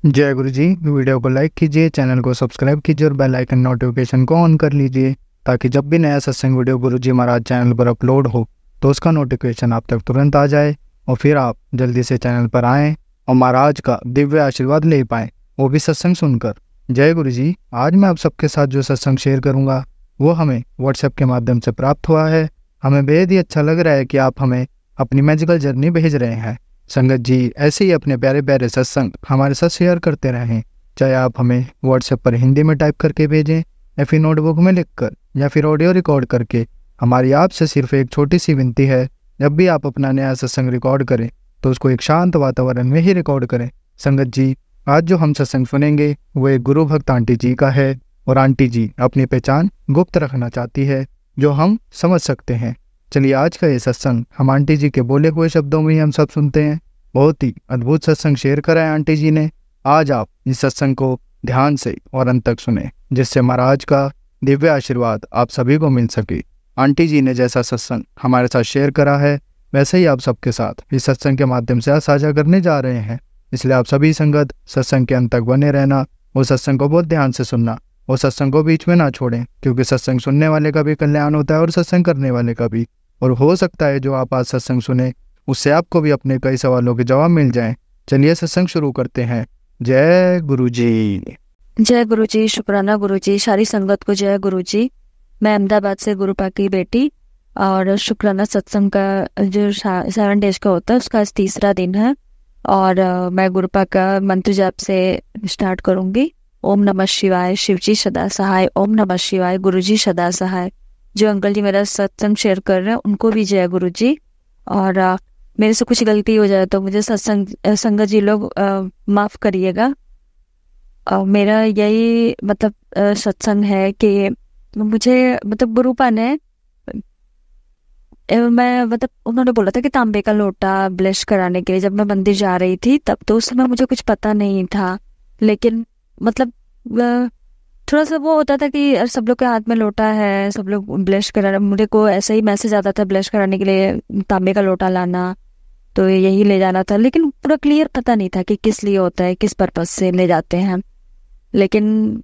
जय गुरु जी। वीडियो को लाइक कीजिए, चैनल को सब्सक्राइब कीजिए और बेल आइकन नोटिफिकेशन को ऑन कर लीजिए ताकि जब भी नया सत्संग वीडियो गुरु जी महाराज चैनल पर अपलोड हो तो उसका नोटिफिकेशन आप तक तुरंत आ जाए और फिर आप जल्दी से चैनल पर आएँ और महाराज का दिव्य आशीर्वाद ले पाएँ, वो भी सत्संग सुनकर। जय गुरु जी। आज मैं आप सबके साथ जो सत्संग शेयर करूँगा वो हमें व्हाट्सएप के माध्यम से प्राप्त हुआ है। हमें बेहद ही अच्छा लग रहा है कि आप हमें अपनी मैजिकल जर्नी भेज रहे हैं। संगत जी ऐसे ही अपने प्यारे प्यारे सत्संग हमारे साथ शेयर करते रहें, चाहे आप हमें व्हाट्सएप पर हिंदी में टाइप करके भेजें या फिर नोटबुक में लिखकर या फिर ऑडियो रिकॉर्ड करके। हमारी आपसे सिर्फ एक छोटी सी विनती है, जब भी आप अपना नया सत्संग रिकॉर्ड करें तो उसको एक शांत वातावरण में ही रिकॉर्ड करें। संगत जी आज जो हम सत्संग सुनेंगे वो एक गुरु भक्त आंटी जी का है और आंटी जी अपनी पहचान गुप्त रखना चाहती है जो हम समझ सकते हैं। चलिए आज का ये सत्संग हम आंटी जी के बोले हुए शब्दों में ही हम सब सुनते हैं। बहुत ही अद्भुत सत्संग शेयर करा है आंटी जी ने। आज आप इस सत्संग को ध्यान से और अंत तक सुने जिससे महाराज का दिव्य आशीर्वाद आप सभी को मिल सके। आंटी जी ने जैसा सत्संग हमारे साथ शेयर करा है वैसे ही आप सबके साथ इस सत्संग के माध्यम से साझा करने जा रहे हैं। इसलिए आप सभी संगत सत्संग के अंत तक बने रहना और सत्संग को बहुत ध्यान से सुनना और सत्संग को बीच में ना छोड़ें, क्योंकि सत्संग सुनने वाले का भी कल्याण होता है और सत्संग करने वाले का भी। और हो सकता है जो आप आज सत्संग सुने उससे आपको भी अपने कई सवालों के जवाब मिल जाएं। चलिए सत्संग शुरू करते हैं। जय गुरु जी। जय गुरु जी। शुक्राना गुरु जी। सारी संगत को जय गुरु जी। मैं अहमदाबाद से गुरुपा की बेटी और शुक्राना सत्संग का जो 7 डेज का होता है उसका आज तीसरा दिन है और मैं गुरुपा का मंत्र जाप से स्टार्ट करूंगी। ओम नमः शिवाय, शिवजी सदा सहाय। ओम नमः शिवाय, गुरुजी सदा सहाय। जो अंकल जी मेरा सत्संग शेयर कर रहे हैं उनको भी जय गुरु जी। और मेरे से कुछ गलती हो जाए तो मुझे संगत जी लोग माफ करिएगा। मेरा यही सत्संग है कि मुझे गुरुपा ने उन्होंने बोला था कि तांबे का लोटा ब्लेस कराने के लिए जब मैं मंदिर जा रही थी तब तो उस समय मुझे कुछ पता नहीं था, लेकिन थोड़ा सा वो होता था कि सब लोग के हाथ में लोटा है, सब लोग ब्लेस करा। मुझे को ऐसा ही मैसेज आता था ब्लेस कराने के लिए तांबे का लोटा लाना, तो यही ले जाना था, लेकिन पूरा क्लियर पता नहीं था कि किस लिए होता है, किस पर्पस से ले जाते हैं। लेकिन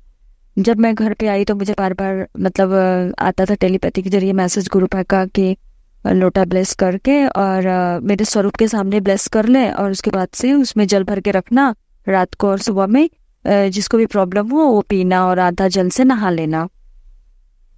जब मैं घर पे आई तो मुझे बार बार आता था टेलीपैथी के जरिए मैसेज गुरुपा का कि लोटा ब्लेस करके और मेरे स्वरूप के सामने ब्लेस कर ले और उसके बाद से उसमें जल भर के रखना रात को और सुबह में जिसको भी प्रॉब्लम हो वो पीना और आधा जल से नहा लेना।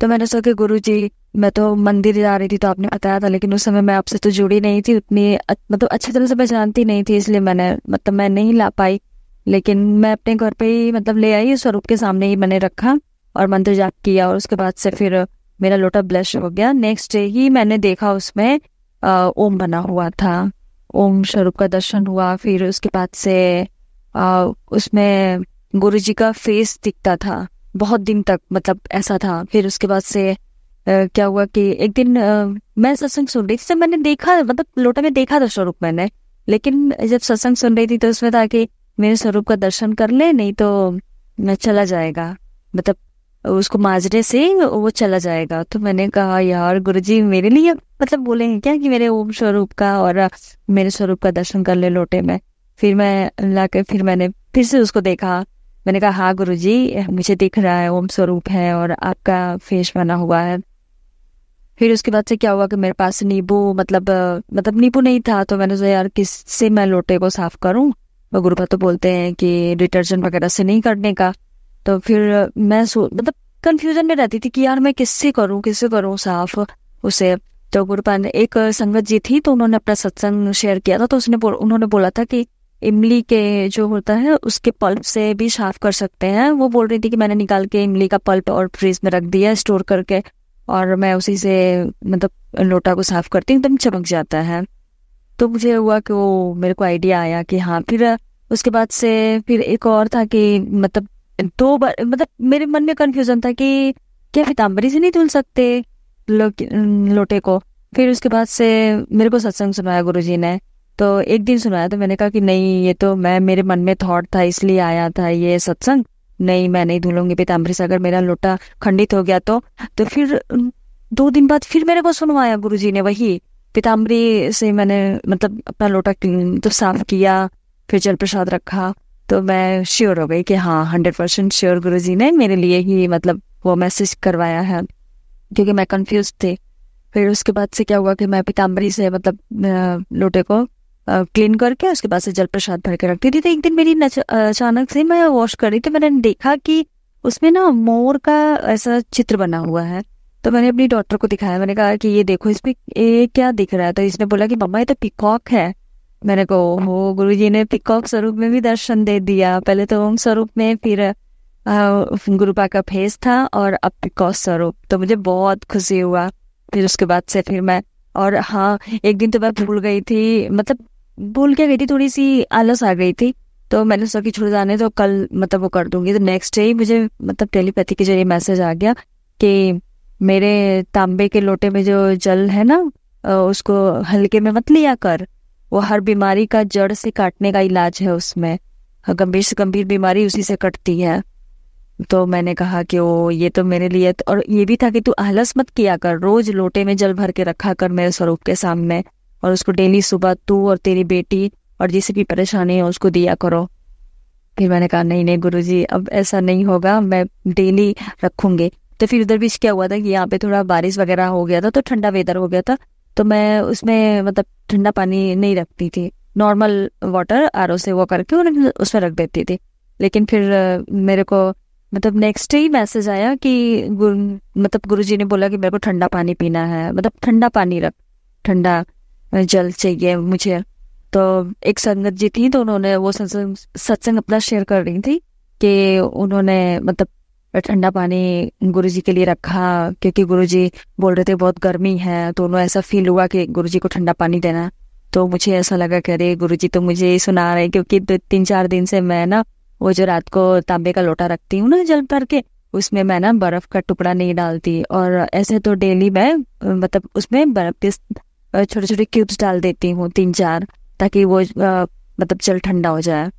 तो मैंने सोचा कि गुरु जी मैं तो मंदिर जा रही थी तो आपने बताया था, लेकिन उस समय मैं आपसे तो जुड़ी नहीं थी उतनी अच्छी तरह से मैं जानती नहीं थी, इसलिए मैं नहीं ला पाई। लेकिन मैं अपने घर पे ही ले आई, स्वरूप के सामने ही मैंने रखा और मंत्र जाप किया और उसके बाद से फिर मेरा लोटा ब्लेस हो गया। नेक्स्ट डे ही मैंने देखा उसमें ओम बना हुआ था, ओम स्वरूप का दर्शन हुआ। फिर उसके बाद से उसमें गुरुजी का फेस दिखता था बहुत दिन तक, ऐसा था। फिर उसके बाद से क्या हुआ कि एक दिन मैं सत्संग सुन रही थी तो मैंने देखा, लोटा में देखा था स्वरूप मैंने, लेकिन जब सत्संग सुन रही थी तो उसमें था कि मेरे स्वरूप का दर्शन कर ले नहीं तो मैं चला जाएगा, उसको माजरे से वो चला जाएगा। तो मैंने कहा यार गुरुजी मेरे लिए बोलेंगे क्या कि मेरे ओम स्वरूप का और मेरे स्वरूप का दर्शन कर ले लोटे में। फिर मैं लाके फिर मैंने फिर से उसको देखा, मैंने कहा हाँ गुरुजी मुझे दिख रहा है ओम स्वरूप है और आपका फेस बना हुआ है। फिर उसके बाद से क्या हुआ कि मेरे पास नींबू नींबू नहीं था, तो मैंने सोचा यार किससे मैं लोटे को साफ करूं। वो गुरुपा तो बोलते हैं कि डिटर्जेंट वगैरह से नहीं करने का। तो फिर मैं कंफ्यूजन में रहती थी कि यार मैं किससे करूं साफ उसे। तो गुरुपा ने एक संगत जी थी तो उन्होंने अपना सत्संग शेयर किया था, तो उन्होंने बोला था कि इमली के जो होता है उसके पल्प से भी साफ कर सकते हैं। वो बोल रही थी कि मैंने निकाल के इमली का पल्प और फ्रीज में रख दिया स्टोर करके और मैं उसी से लोटा को साफ करती हूँ, एकदम चमक जाता है। तो मुझे हुआ कि वो मेरे को आइडिया आया कि हाँ। फिर उसके बाद से फिर एक और था कि 2 बार मेरे मन में कंफ्यूजन था कि क्या पीताम्बरी से नहीं धुल सकते लोटे को। फिर उसके बाद से मेरे को सत्संग सुनाया गुरुजी ने, तो एक दिन सुनाया तो मैंने कहा कि नहीं ये तो मेरे मन में थॉट था इसलिए आया था ये सत्संग, नहीं मैं नहीं धुलूंगी पीताम्बरी से, अगर मेरा लोटा खंडित हो गया तो फिर 2 दिन बाद फिर मेरे को सुनवाया गुरुजी ने वही पीताम्बरी से। मैंने अपना लोटा तो साफ किया, फिर जल प्रसाद रखा तो मैं श्योर हो गई कि हाँ 100% श्योर गुरुजी ने मेरे लिए ही मतलब वो मैसेज करवाया है, क्योंकि मैं कंफ्यूज थी। फिर उसके बाद से क्या हुआ कि मैं पीताम्बरी से मतलब लोटे को क्लीन करके उसके बाद से जल प्रसाद भर के रखती थी। तो एक दिन मेरी अचानक से मैं वॉश कर रही थी, मैंने देखा कि उसमें ना मोर का ऐसा चित्र बना हुआ है। तो मैंने अपनी डॉटर को दिखाया, मैंने कहा कि ये देखो इसमें ये क्या दिख रहा है। तो इसने बोला कि मम्मा ये तो पिकॉक है। मैंने कहा हो, गुरुजी ने पिकॉक स्वरूप में भी दर्शन दे दिया। पहले तो ओम स्वरूप में, फिर गुरुपा का फेस था और अब पिकॉक स्वरूप। तो मुझे बहुत खुशी हुआ। फिर उसके बाद से फिर मैं, और हाँ एक दिन तो मैं भूल गई थी, मतलब भूल के गई थी, थोड़ी सी आलस आ गई थी। तो मैंने सोचा कि छोड़ जाने तो कल मतलब वो कर दूंगी। तो नेक्स्ट डे ही मुझे मतलब टेलीपैथी के जरिए मैसेज आ गया कि मेरे तांबे के लोटे में जो जल है ना, उसको हल्के में मत लिया कर, वो हर बीमारी का जड़ से काटने का इलाज है उसमें, गंभीर से गंभीर बीमारी उसी से कटती है। तो मैंने कहा कि ओ ये तो मेरे लिए और ये भी था कि तू आलस मत किया कर, रोज लोटे में जल भर के रखा कर मेरे स्वरूप के सामने, और उसको डेली सुबह तू और तेरी बेटी और जिसे भी परेशानी है उसको दिया करो। फिर मैंने कहा नहीं नहीं गुरुजी, अब ऐसा नहीं होगा, मैं डेली रखूंगी। तो फिर उधर बीच क्या हुआ था कि यहाँ पे थोड़ा बारिश वगैरह हो गया था, तो ठंडा वेदर हो गया था। तो मैं उसमें मतलब ठंडा पानी नहीं रखती थी, नॉर्मल वाटर आरओ से वो करके उसमें रख देती थी। लेकिन फिर मेरे को मतलब नेक्स्ट डे ही मैसेज आया कि मतलब गुरुजी ने बोला कि मेरे को ठंडा पानी पीना है, मतलब ठंडा पानी रख, ठंडा जल चाहिए मुझे। तो एक संगत जी थी, तो उन्होंने वो सत्संग अपना शेयर कर रही थी कि उन्होंने मतलब ठंडा पानी गुरुजी के लिए रखा, क्योंकि गुरुजी बोल रहे थे बहुत गर्मी है। तो उन्हें ऐसा फील हुआ कि गुरुजी को ठंडा पानी देना। तो मुझे ऐसा लगा कि अरे गुरुजी तो मुझे ही सुना रहे, क्योंकि 3-4 दिन से मैं ना वो जो रात को तांबे का लोटा रखती हूँ ना जल भर के, उसमें मैं ना बर्फ का टुकड़ा नहीं डालती, और ऐसे तो डेली मैं मतलब उसमें बर्फ के छोटे छोटे क्यूब्स डाल देती हूँ 3-4, ताकि वो मतलब जल ठंडा हो जाए।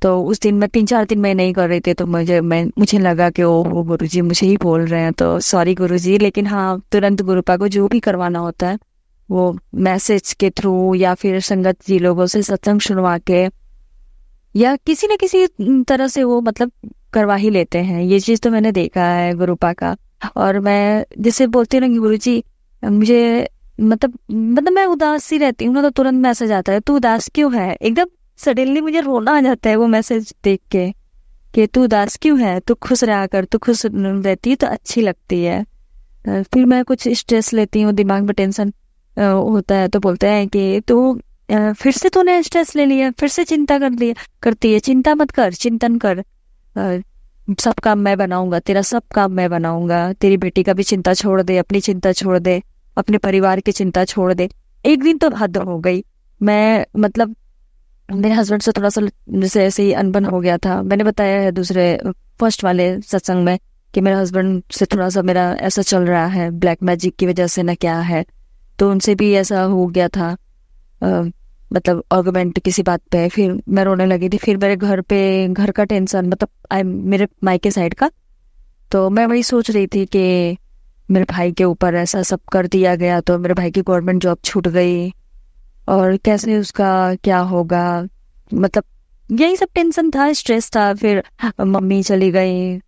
तो उस दिन मैं 3-4 दिन मैं नहीं कर रही थी। तो मुझे लगा कि ओ गुरुजी मुझे ही बोल रहे हैं, तो सॉरी गुरुजी। लेकिन हाँ तुरंत गुरुपा को जो भी करवाना होता है वो मैसेज के थ्रू या फिर संगत जी लोगों से सत्संग सुनवा के या किसी न किसी तरह से वो मतलब करवा ही लेते हैं। ये चीज तो मैंने देखा है गुरुपा का। और मैं जैसे बोलती हूँ ना कि गुरुजी मुझे मतलब मैं उदास सी रहती हूँ ना, तो तुरंत मैसेज आता है तू उदास क्यों है। एकदम सडनली मुझे रोना आ जाता है वो मैसेज देख के कि तू उदास क्यों है, तू खुश रहा कर, तू खुश रहती है तो अच्छी लगती है। फिर मैं कुछ स्ट्रेस लेती हूँ, दिमाग में टेंशन होता है, तो बोलते हैं कि तू फिर से तूने स्ट्रेस ले लिया, फिर से चिंता करती है। चिंता मत कर, चिंतन कर, सब काम मैं बनाऊंगा, तेरा सब काम मैं बनाऊंगा। तेरी बेटी का भी चिंता छोड़ दे, अपनी चिंता छोड़ दे, अपने परिवार की चिंता छोड़ दे। एक दिन तो हद हो गई, मैं मतलब मेरे हस्बैंड से थोड़ा सा जैसे ऐसे ही अनबन हो गया था। मैंने बताया है दूसरे फर्स्ट वाले सत्संग में कि मेरे हस्बैंड से थोड़ा सा मेरा ऐसा चल रहा है, ब्लैक मैजिक की वजह से ना क्या है। तो उनसे भी ऐसा हो गया था, मतलब आर्गुमेंट किसी बात पे। फिर मैं रोने लगी थी। फिर मेरे घर का टेंशन, मतलब मेरे मायके साइड का। तो मैं वही सोच रही थी कि मेरे भाई के ऊपर ऐसा सब कर दिया गया, तो मेरे भाई की गवर्नमेंट जॉब छूट गई और कैसे उसका क्या होगा, मतलब यही सब टेंशन था, स्ट्रेस था। फिर मम्मी चली गई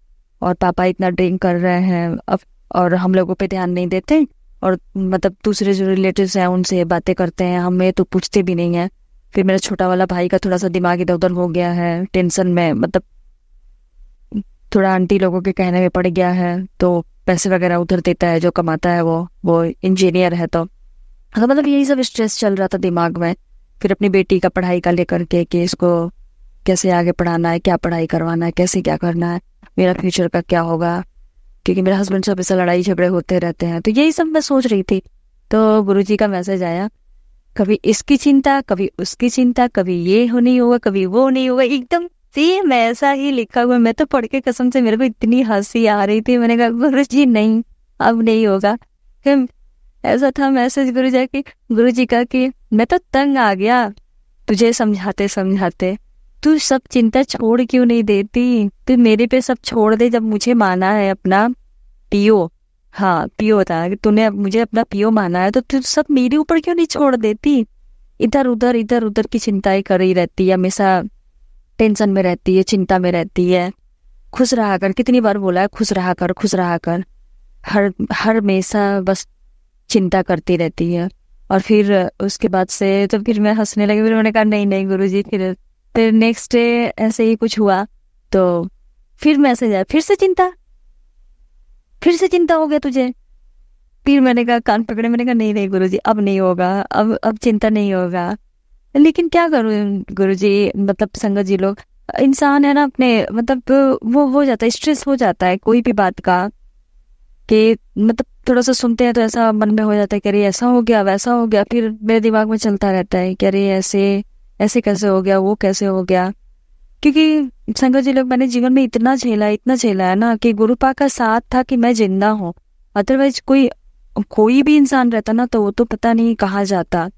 और पापा इतना ड्रिंक कर रहे हैं अब, और हम लोगों पे ध्यान नहीं देते, और मतलब दूसरे जो रिलेटिव्स हैं उनसे बातें करते हैं, हमें तो पूछते भी नहीं है। फिर मेरा छोटा वाला भाई का थोड़ा सा दिमाग इधर उधर हो गया है, टेंशन में, मतलब थोड़ा आंटी लोगों के कहने में पड़ गया है, तो पैसे वगैरह उधर देता है, जो कमाता है वो इंजीनियर है। तो मतलब यही सब स्ट्रेस चल रहा था दिमाग में। फिर अपनी बेटी का पढ़ाई का लेकर के कि इसको कैसे आगे पढ़ाना है, क्या पढ़ाई करवाना है, कैसे क्या करना है, मेरा फ्यूचर का क्या होगा, क्योंकि मेरे हस्बैंड से हमेशा लड़ाई झगड़े होते रहते हैं। तो यही सब मैं सोच रही थी। तो गुरुजी का मैसेज आया, कभी इसकी चिंता, कभी उसकी चिंता, कभी ये हो नहीं होगा, कभी वो नहीं होगा, एकदम सेम ऐसा ही लिखा हुआ। मैं तो पढ़ के कसम से मेरे को इतनी हंसी आ रही थी। मैंने कहा गुरुजी नहीं, अब नहीं होगा। फिर ऐसा था मैसेज गुरुजी का कि मैं तो तंग आ गया तुझे समझाते समझाते, तू सब चिंता छोड़ क्यों नहीं देती, तू मेरे पे सब छोड़ दे। जब मुझे माना है अपना पियो, हाँ पियो था, तूने मुझे अपना पियो माना है, तो तू सब मेरे ऊपर क्यों नहीं छोड़ देती। इधर उधर की चिंताएं कर ही रहती है, हमेशा टेंशन में रहती है, चिंता में रहती है। खुश रहा कर, कितनी बार बोला है खुश रहा कर, खुश रहा कर। हर हर हमेशा बस चिंता करती रहती है। और फिर उसके बाद से तो फिर मैं हंसने लगी। फिर मैंने कहा नहीं नहीं गुरुजी। फिर नेक्स्ट डे ऐसे ही कुछ हुआ तो फिर मैसेज आया, फिर से चिंता हो गया तुझे। फिर मैंने कहा, कान पकड़े, मैंने कहा नहीं नहीं गुरुजी अब नहीं होगा, अब चिंता नहीं होगा। लेकिन क्या करूँ गुरुजी, मतलब संगत जी लोग, इंसान है ना अपने, मतलब वो हो जाता है, स्ट्रेस हो जाता है कोई भी बात का, कि मतलब थोड़ा सा सुनते हैं तो ऐसा मन में हो जाता है कि अरे ऐसा हो गया वैसा हो गया। फिर मेरे दिमाग में चलता रहता है कि अरे ऐसे ऐसे कैसे हो गया, वो कैसे हो गया। क्योंकि संगत जी लोग, मैंने जीवन में इतना झेला है ना, कि गुरुपा का साथ था कि मैं जिंदा हूँ। अदरवाइज कोई भी इंसान रहता ना तो वो तो पता नहीं कहाँ जाता।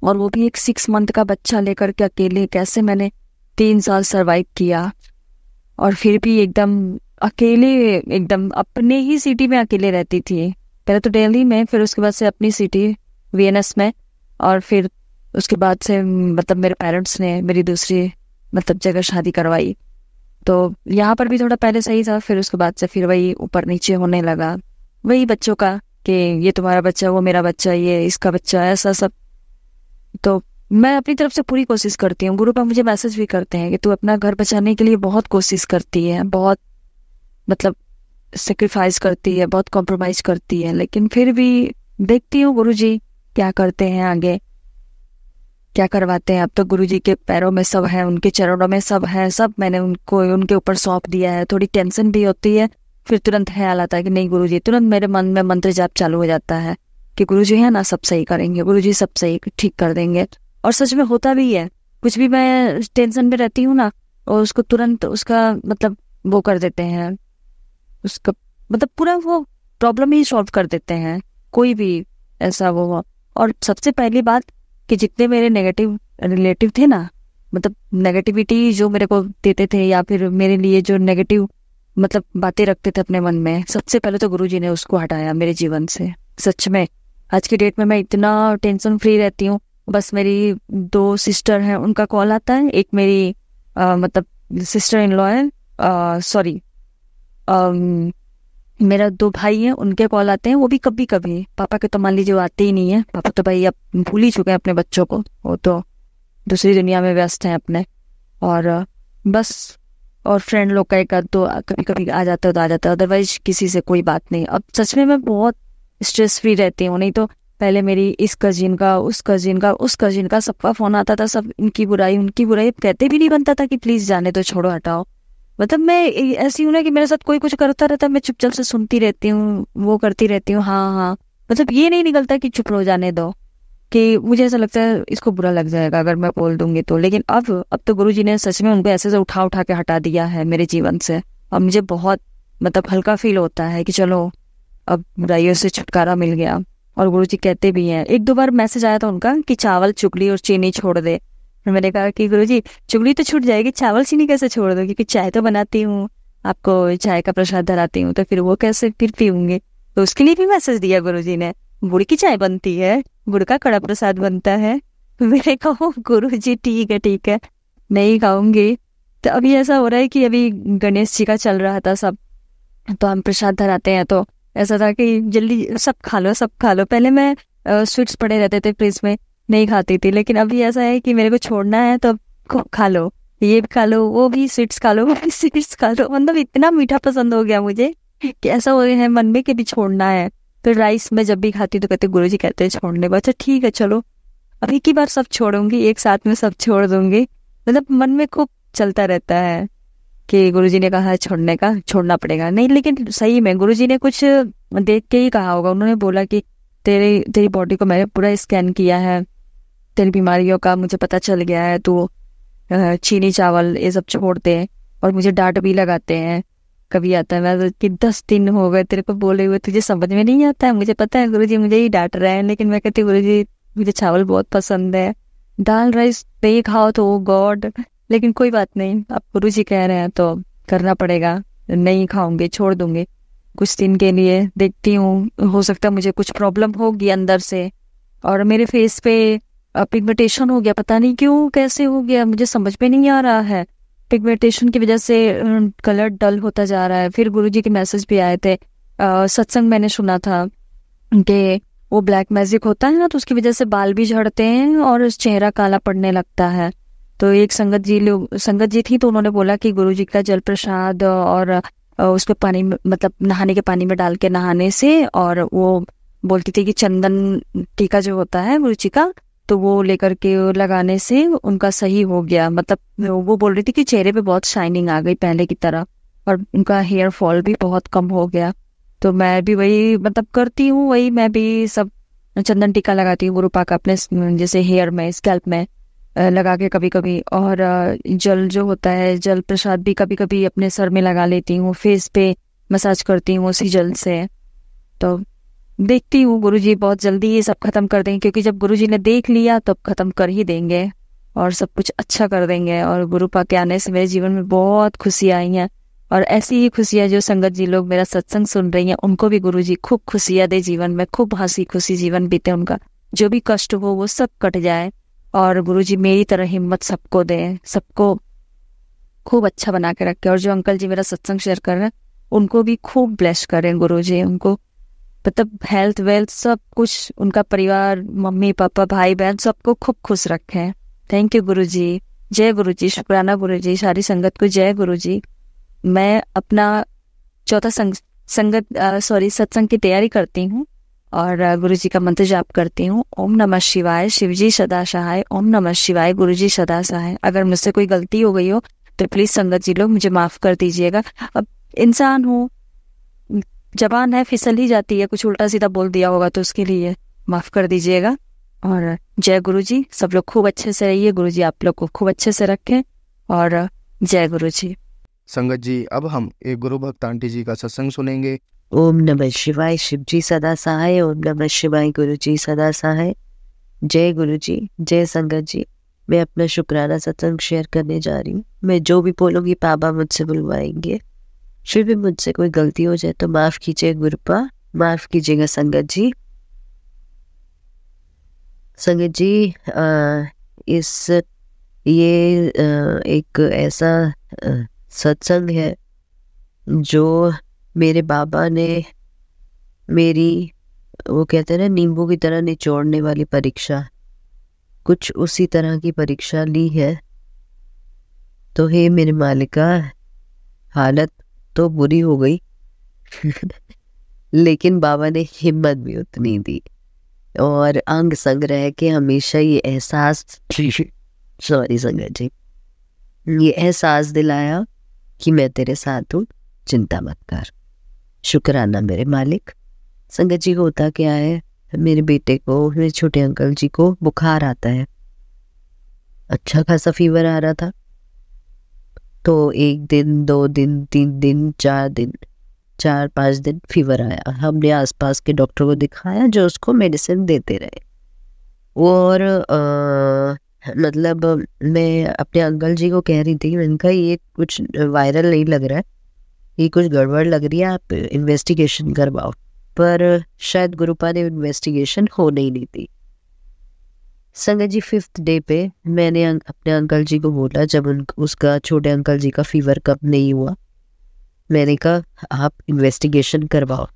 और वो भी एक 6 मंथ का बच्चा लेकर के अकेले, कैसे मैंने 3 साल सरवाइव किया। और फिर भी एकदम अकेले, एकदम अपने ही सिटी में अकेले रहती थी। पहले तो दिल्ली में, फिर उसके बाद से अपनी सिटी वीएनएस में, और फिर उसके बाद से मतलब मेरे पेरेंट्स ने मेरी दूसरी मतलब जगह शादी करवाई। तो यहाँ पर भी थोड़ा पहले सही था, फिर उसके बाद से फिर वही ऊपर नीचे होने लगा, वही बच्चों का कि ये तुम्हारा बच्चा, वो मेरा बच्चा, ये इसका बच्चा, ऐसा सब। तो मैं अपनी तरफ से पूरी कोशिश करती हूँ। गुरु पर मुझे मैसेज भी करते हैं कि तू अपना घर बचाने के लिए बहुत कोशिश करती है, बहुत मतलब सेक्रीफाइस करती है, बहुत कॉम्प्रोमाइज करती है। लेकिन फिर भी देखती हूँ गुरुजी क्या करते हैं, आगे क्या करवाते हैं। अब तो गुरुजी के पैरों में सब है, उनके चरणों में सब है, सब मैंने उनको उनके ऊपर सौंप दिया है। थोड़ी टेंशन भी होती है, फिर तुरंत ख्याल आता है कि नहीं गुरुजी, तुरंत मेरे मन में मंत्र जाप चालू हो जाता है कि गुरुजी है ना, सब सही करेंगे, गुरुजी सब सही ठीक कर देंगे। और सच में होता भी है। कुछ भी मैं टेंशन में रहती हूँ ना, और उसको तुरंत उसका मतलब वो कर देते हैं, उसका मतलब पूरा वो प्रॉब्लम ही सॉल्व कर देते हैं, कोई भी ऐसा वो हो। और सबसे पहली बात कि जितने मेरे नेगेटिव रिलेटिव थे ना, मतलब नेगेटिविटी जो मेरे को देते थे, या फिर मेरे लिए जो नेगेटिव मतलब बातें रखते थे अपने मन में, सबसे पहले तो गुरुजी ने उसको हटाया मेरे जीवन से। सच में आज की डेट में मैं इतना टेंशन फ्री रहती हूँ। बस मेरी 2 सिस्टर हैं, उनका कॉल आता है। एक मेरी मतलब सिस्टर इन लॉ है, सॉरी मेरा 2 भाई हैं, उनके कॉल आते हैं, वो भी कभी कभी। पापा के तो मान लीजिए वो आते ही नहीं है, पापा तो भाई अब भूल ही चुके हैं अपने बच्चों को, वो तो दूसरी दुनिया में व्यस्त हैं अपने। और बस, और फ्रेंड लोग का एक आध तो कभी कभी आ जाता है तो आ जाता है, अदरवाइज किसी से कोई बात नहीं। अब सच में मैं बहुत स्ट्रेस फ्री रहती हूँ। नहीं तो पहले मेरी इस कजिन का, उस कजिन का, उस कजिन का सबका फोन आता था, सब इनकी बुराई उनकी बुराई, कहते भी नहीं बनता था कि प्लीज जाने दो, छोड़ो हटाओ। मतलब मैं ऐसी हूँ ना कि मेरे साथ कोई कुछ करता रहता है, मैं चुपचाप से सुनती रहती हूँ, वो करती रहती हूँ, हाँ हाँ। मतलब ये नहीं निकलता कि चुप रहो, जाने दो, कि मुझे ऐसा लगता है इसको बुरा लग जाएगा अगर मैं बोल दूंगी तो। लेकिन अब तो गुरुजी ने सच में उनको ऐसे से उठा उठा के हटा दिया है मेरे जीवन से। अब मुझे बहुत मतलब हल्का फील होता है कि चलो अब बुराइयों से छुटकारा मिल गया। और गुरुजी कहते भी हैं, 1-2 बार मैसेज आया था उनका कि चावल, चुगली और चीनी छोड़ दे। फिर मैंने कहा कि गुरुजी चुगली तो छूट जाएगी, चावल चीनी कैसे छोड़ दो, क्योंकि चाय तो बनाती हूँ, आपको चाय का प्रसाद धराती हूँ, तो फिर वो कैसे फिर पीऊंगी। तो उसके लिए भी मैसेज दिया गुरुजी ने, गुड़ की चाय बनती है, गुड़ का कड़ा प्रसाद बनता है। मैंने कहा गुरुजी ठीक है नहीं खाऊंगी। तो अभी ऐसा हो रहा है कि अभी गणेश जी का चल रहा था सब, तो हम प्रसाद धराते हैं, तो ऐसा था कि जल्दी सब खा लो सब खा लो। पहले मैं स्वीट्स पड़े रहते थे फ्रिज में, नहीं खाती थी, लेकिन अभी ऐसा है कि मेरे को छोड़ना है तो खा लो, ये भी खा लो, वो भी स्वीट्स खा लो, वो भी स्वीट्स खा लो। मतलब इतना मीठा पसंद हो गया मुझे कि ऐसा हो गया है मन में कि भी छोड़ना है। फिर राइस में जब भी खाती हूँ तो कहते गुरुजी कहते हैं छोड़ने को। अच्छा ठीक है चलो, अभी की बार सब छोड़ूंगी, एक साथ में सब छोड़ दूंगी। मतलब मन में खूब चलता रहता है कि गुरुजी ने कहा है छोड़ने का, छोड़ना पड़ेगा। नहीं, लेकिन सही में गुरुजी ने कुछ देख के ही कहा होगा। उन्होंने बोला कि तेरी बॉडी को मैंने पूरा स्कैन किया है, तेरी बीमारियों का मुझे पता चल गया है, तो चीनी चावल ये सब छोड़ दे। और मुझे डांट भी लगाते हैं, कभी आता है मैं कि 10 दिन हो गए तेरे को बोले हुए, तुझे समझ में नहीं आता है, मुझे पता है गुरुजी मुझे ही डांट रहे हैं, लेकिन मैं कहती गुरुजी मुझे चावल बहुत पसंद है, दाल राइस नहीं खाओ तो ओ गॉड। लेकिन कोई बात नहीं, अब गुरुजी कह रहे हैं तो करना पड़ेगा, नहीं खाऊंगी, छोड़ दूंगी कुछ दिन के लिए। देखती हूँ, हो सकता है मुझे कुछ प्रॉब्लम होगी अंदर से। और मेरे फेस पे पिगमेंटेशन हो गया, पता नहीं क्यों कैसे हो गया, मुझे समझ में नहीं आ रहा है। पिगमेंटेशन की वजह से कलर डल होता जा रहा है। फिर गुरुजी के मैसेज भी आए थे, सत्संग मैंने सुना था कि वो ब्लैक मैजिक होता है ना, तो उसकी वजह से बाल भी झड़ते हैं और चेहरा काला पड़ने लगता है। तो एक संगत जी थी, तो उन्होंने बोला कि गुरुजी का जल प्रसाद और उस पे पानी मतलब नहाने के पानी में डाल के नहाने से, और वो बोलती थी कि चंदन टीका जो होता है गुरुजी का, तो वो लेकर के लगाने से उनका सही हो गया। मतलब वो बोल रही थी कि चेहरे पे बहुत शाइनिंग आ गई पहले की तरह, और उनका हेयर फॉल भी बहुत कम हो गया। तो मैं भी वही मतलब करती हूँ, वही मैं भी सब चंदन टीका लगाती हूँ गुरुपा का अपने जैसे हेयर में, स्कैल्प में लगा के कभी कभी। और जल जो होता है, जल प्रसाद भी कभी कभी अपने सर में लगा लेती हूँ, फेस पे मसाज करती हूँ उसी जल से। तो देखती हूँ गुरुजी बहुत जल्दी ये सब खत्म कर देंगे, क्योंकि जब गुरुजी ने देख लिया तो खत्म कर ही देंगे और सब कुछ अच्छा कर देंगे। और गुरुपा के आने से मेरे जीवन में बहुत खुशियाँ आई हैं, और ऐसी ही खुशियाँ जो संगत जी लोग मेरा सत्संग सुन रही हैं उनको भी गुरुजी खूब खुशियाँ दे जीवन में, खूब हंसी खुशी जीवन बीते उनका, जो भी कष्ट हो वो सब कट जाए। और गुरुजी मेरी तरह हिम्मत सबको दे, सबको खूब अच्छा बना के रखे। और जो अंकल जी मेरा सत्संग शेयर कर रहे हैं उनको भी खूब ब्लेस करें गुरुजी, उनको मतलब हेल्थ वेल्थ सब कुछ, उनका परिवार, मम्मी पापा भाई बहन सबको खूब खुश रखें। थैंक यू गुरुजी, जय गुरुजी, शुक्राना गुरुजी, सारी संगत को जय गुरुजी। मैं अपना चौथा सत्संग की तैयारी करती हूँ और गुरुजी का मंत्र जाप करती हूँ। ओम नमः शिवाय, शिवजी सदा सहाय। ओम नमः शिवाय, गुरुजी सदा सहाय। अगर मुझसे कोई गलती हो गई हो तो प्लीज संगत जी लोग मुझे माफ कर दीजिएगा। अब इंसान हूँ, जबान है, फिसल ही जाती है, कुछ उल्टा सीधा बोल दिया होगा तो उसके लिए माफ कर दीजिएगा। और जय गुरुजी, सब लोग खूब अच्छे से रहिए, गुरुजी आप लोग को खूब अच्छे से रखें, और जय गुरुजी। संगत जी, अब हम एक गुरु भक्त आंटी जी का सत्संग सुनेंगे। ओम नमः शिवाय, शिवजी सदा सहाय। ओम नमः शिवाय, गुरुजी सदा सहाय। जय गुरुजी, जय संगत जी। मैं अपना शुक्राना सत्संग शेयर करने जा रही हूँ। मैं जो भी बोलूँगी पापा मुझसे बुलवाएंगे, फिर भी मुझसे कोई गलती हो जाए तो माफ कीजिए गुरुपा, माफ कीजिएगा संगत जी। संगत जी, ये एक ऐसा सत्संग है जो मेरे बाबा ने मेरी, वो कहते हैं ना, नींबू की तरह निचोड़ने वाली परीक्षा, कुछ उसी तरह की परीक्षा ली है। तो हे मेरे मालिका, हालत तो बुरी हो गई लेकिन बाबा ने हिम्मत भी उतनी दी, और अंग संग रह के हमेशा ये एहसास सॉरी संगत जी, ये एहसास दिलाया कि मैं तेरे साथ हूँ, चिंता मत कर। शुक्राना मेरे मालिक। संगत जी, होता क्या है, मेरे बेटे को, मेरे छोटे अंकल जी को बुखार आता है, अच्छा खासा फीवर आ रहा था। तो 1 दिन 2 दिन 3 दिन 4 दिन 4-5 दिन फीवर आया। हमने आसपास के डॉक्टर को दिखाया जो उसको मेडिसिन देते रहे। और मतलब मैं अपने अंकल जी को कह रही थी, मैंने कहा ये कुछ वायरल नहीं लग रहा है, ये कुछ गड़बड़ लग रही है, आप इन्वेस्टिगेशन करवाओ। पर शायद गुरुपा ने इन्वेस्टिगेशन होने ही नहीं दी। संगत जी, 5th डे पे मैंने अपने अंकल जी को बोला, जब उसका छोटे अंकल जी का फीवर कम नहीं हुआ, मैंने कहा आप इन्वेस्टिगेशन करवाओ।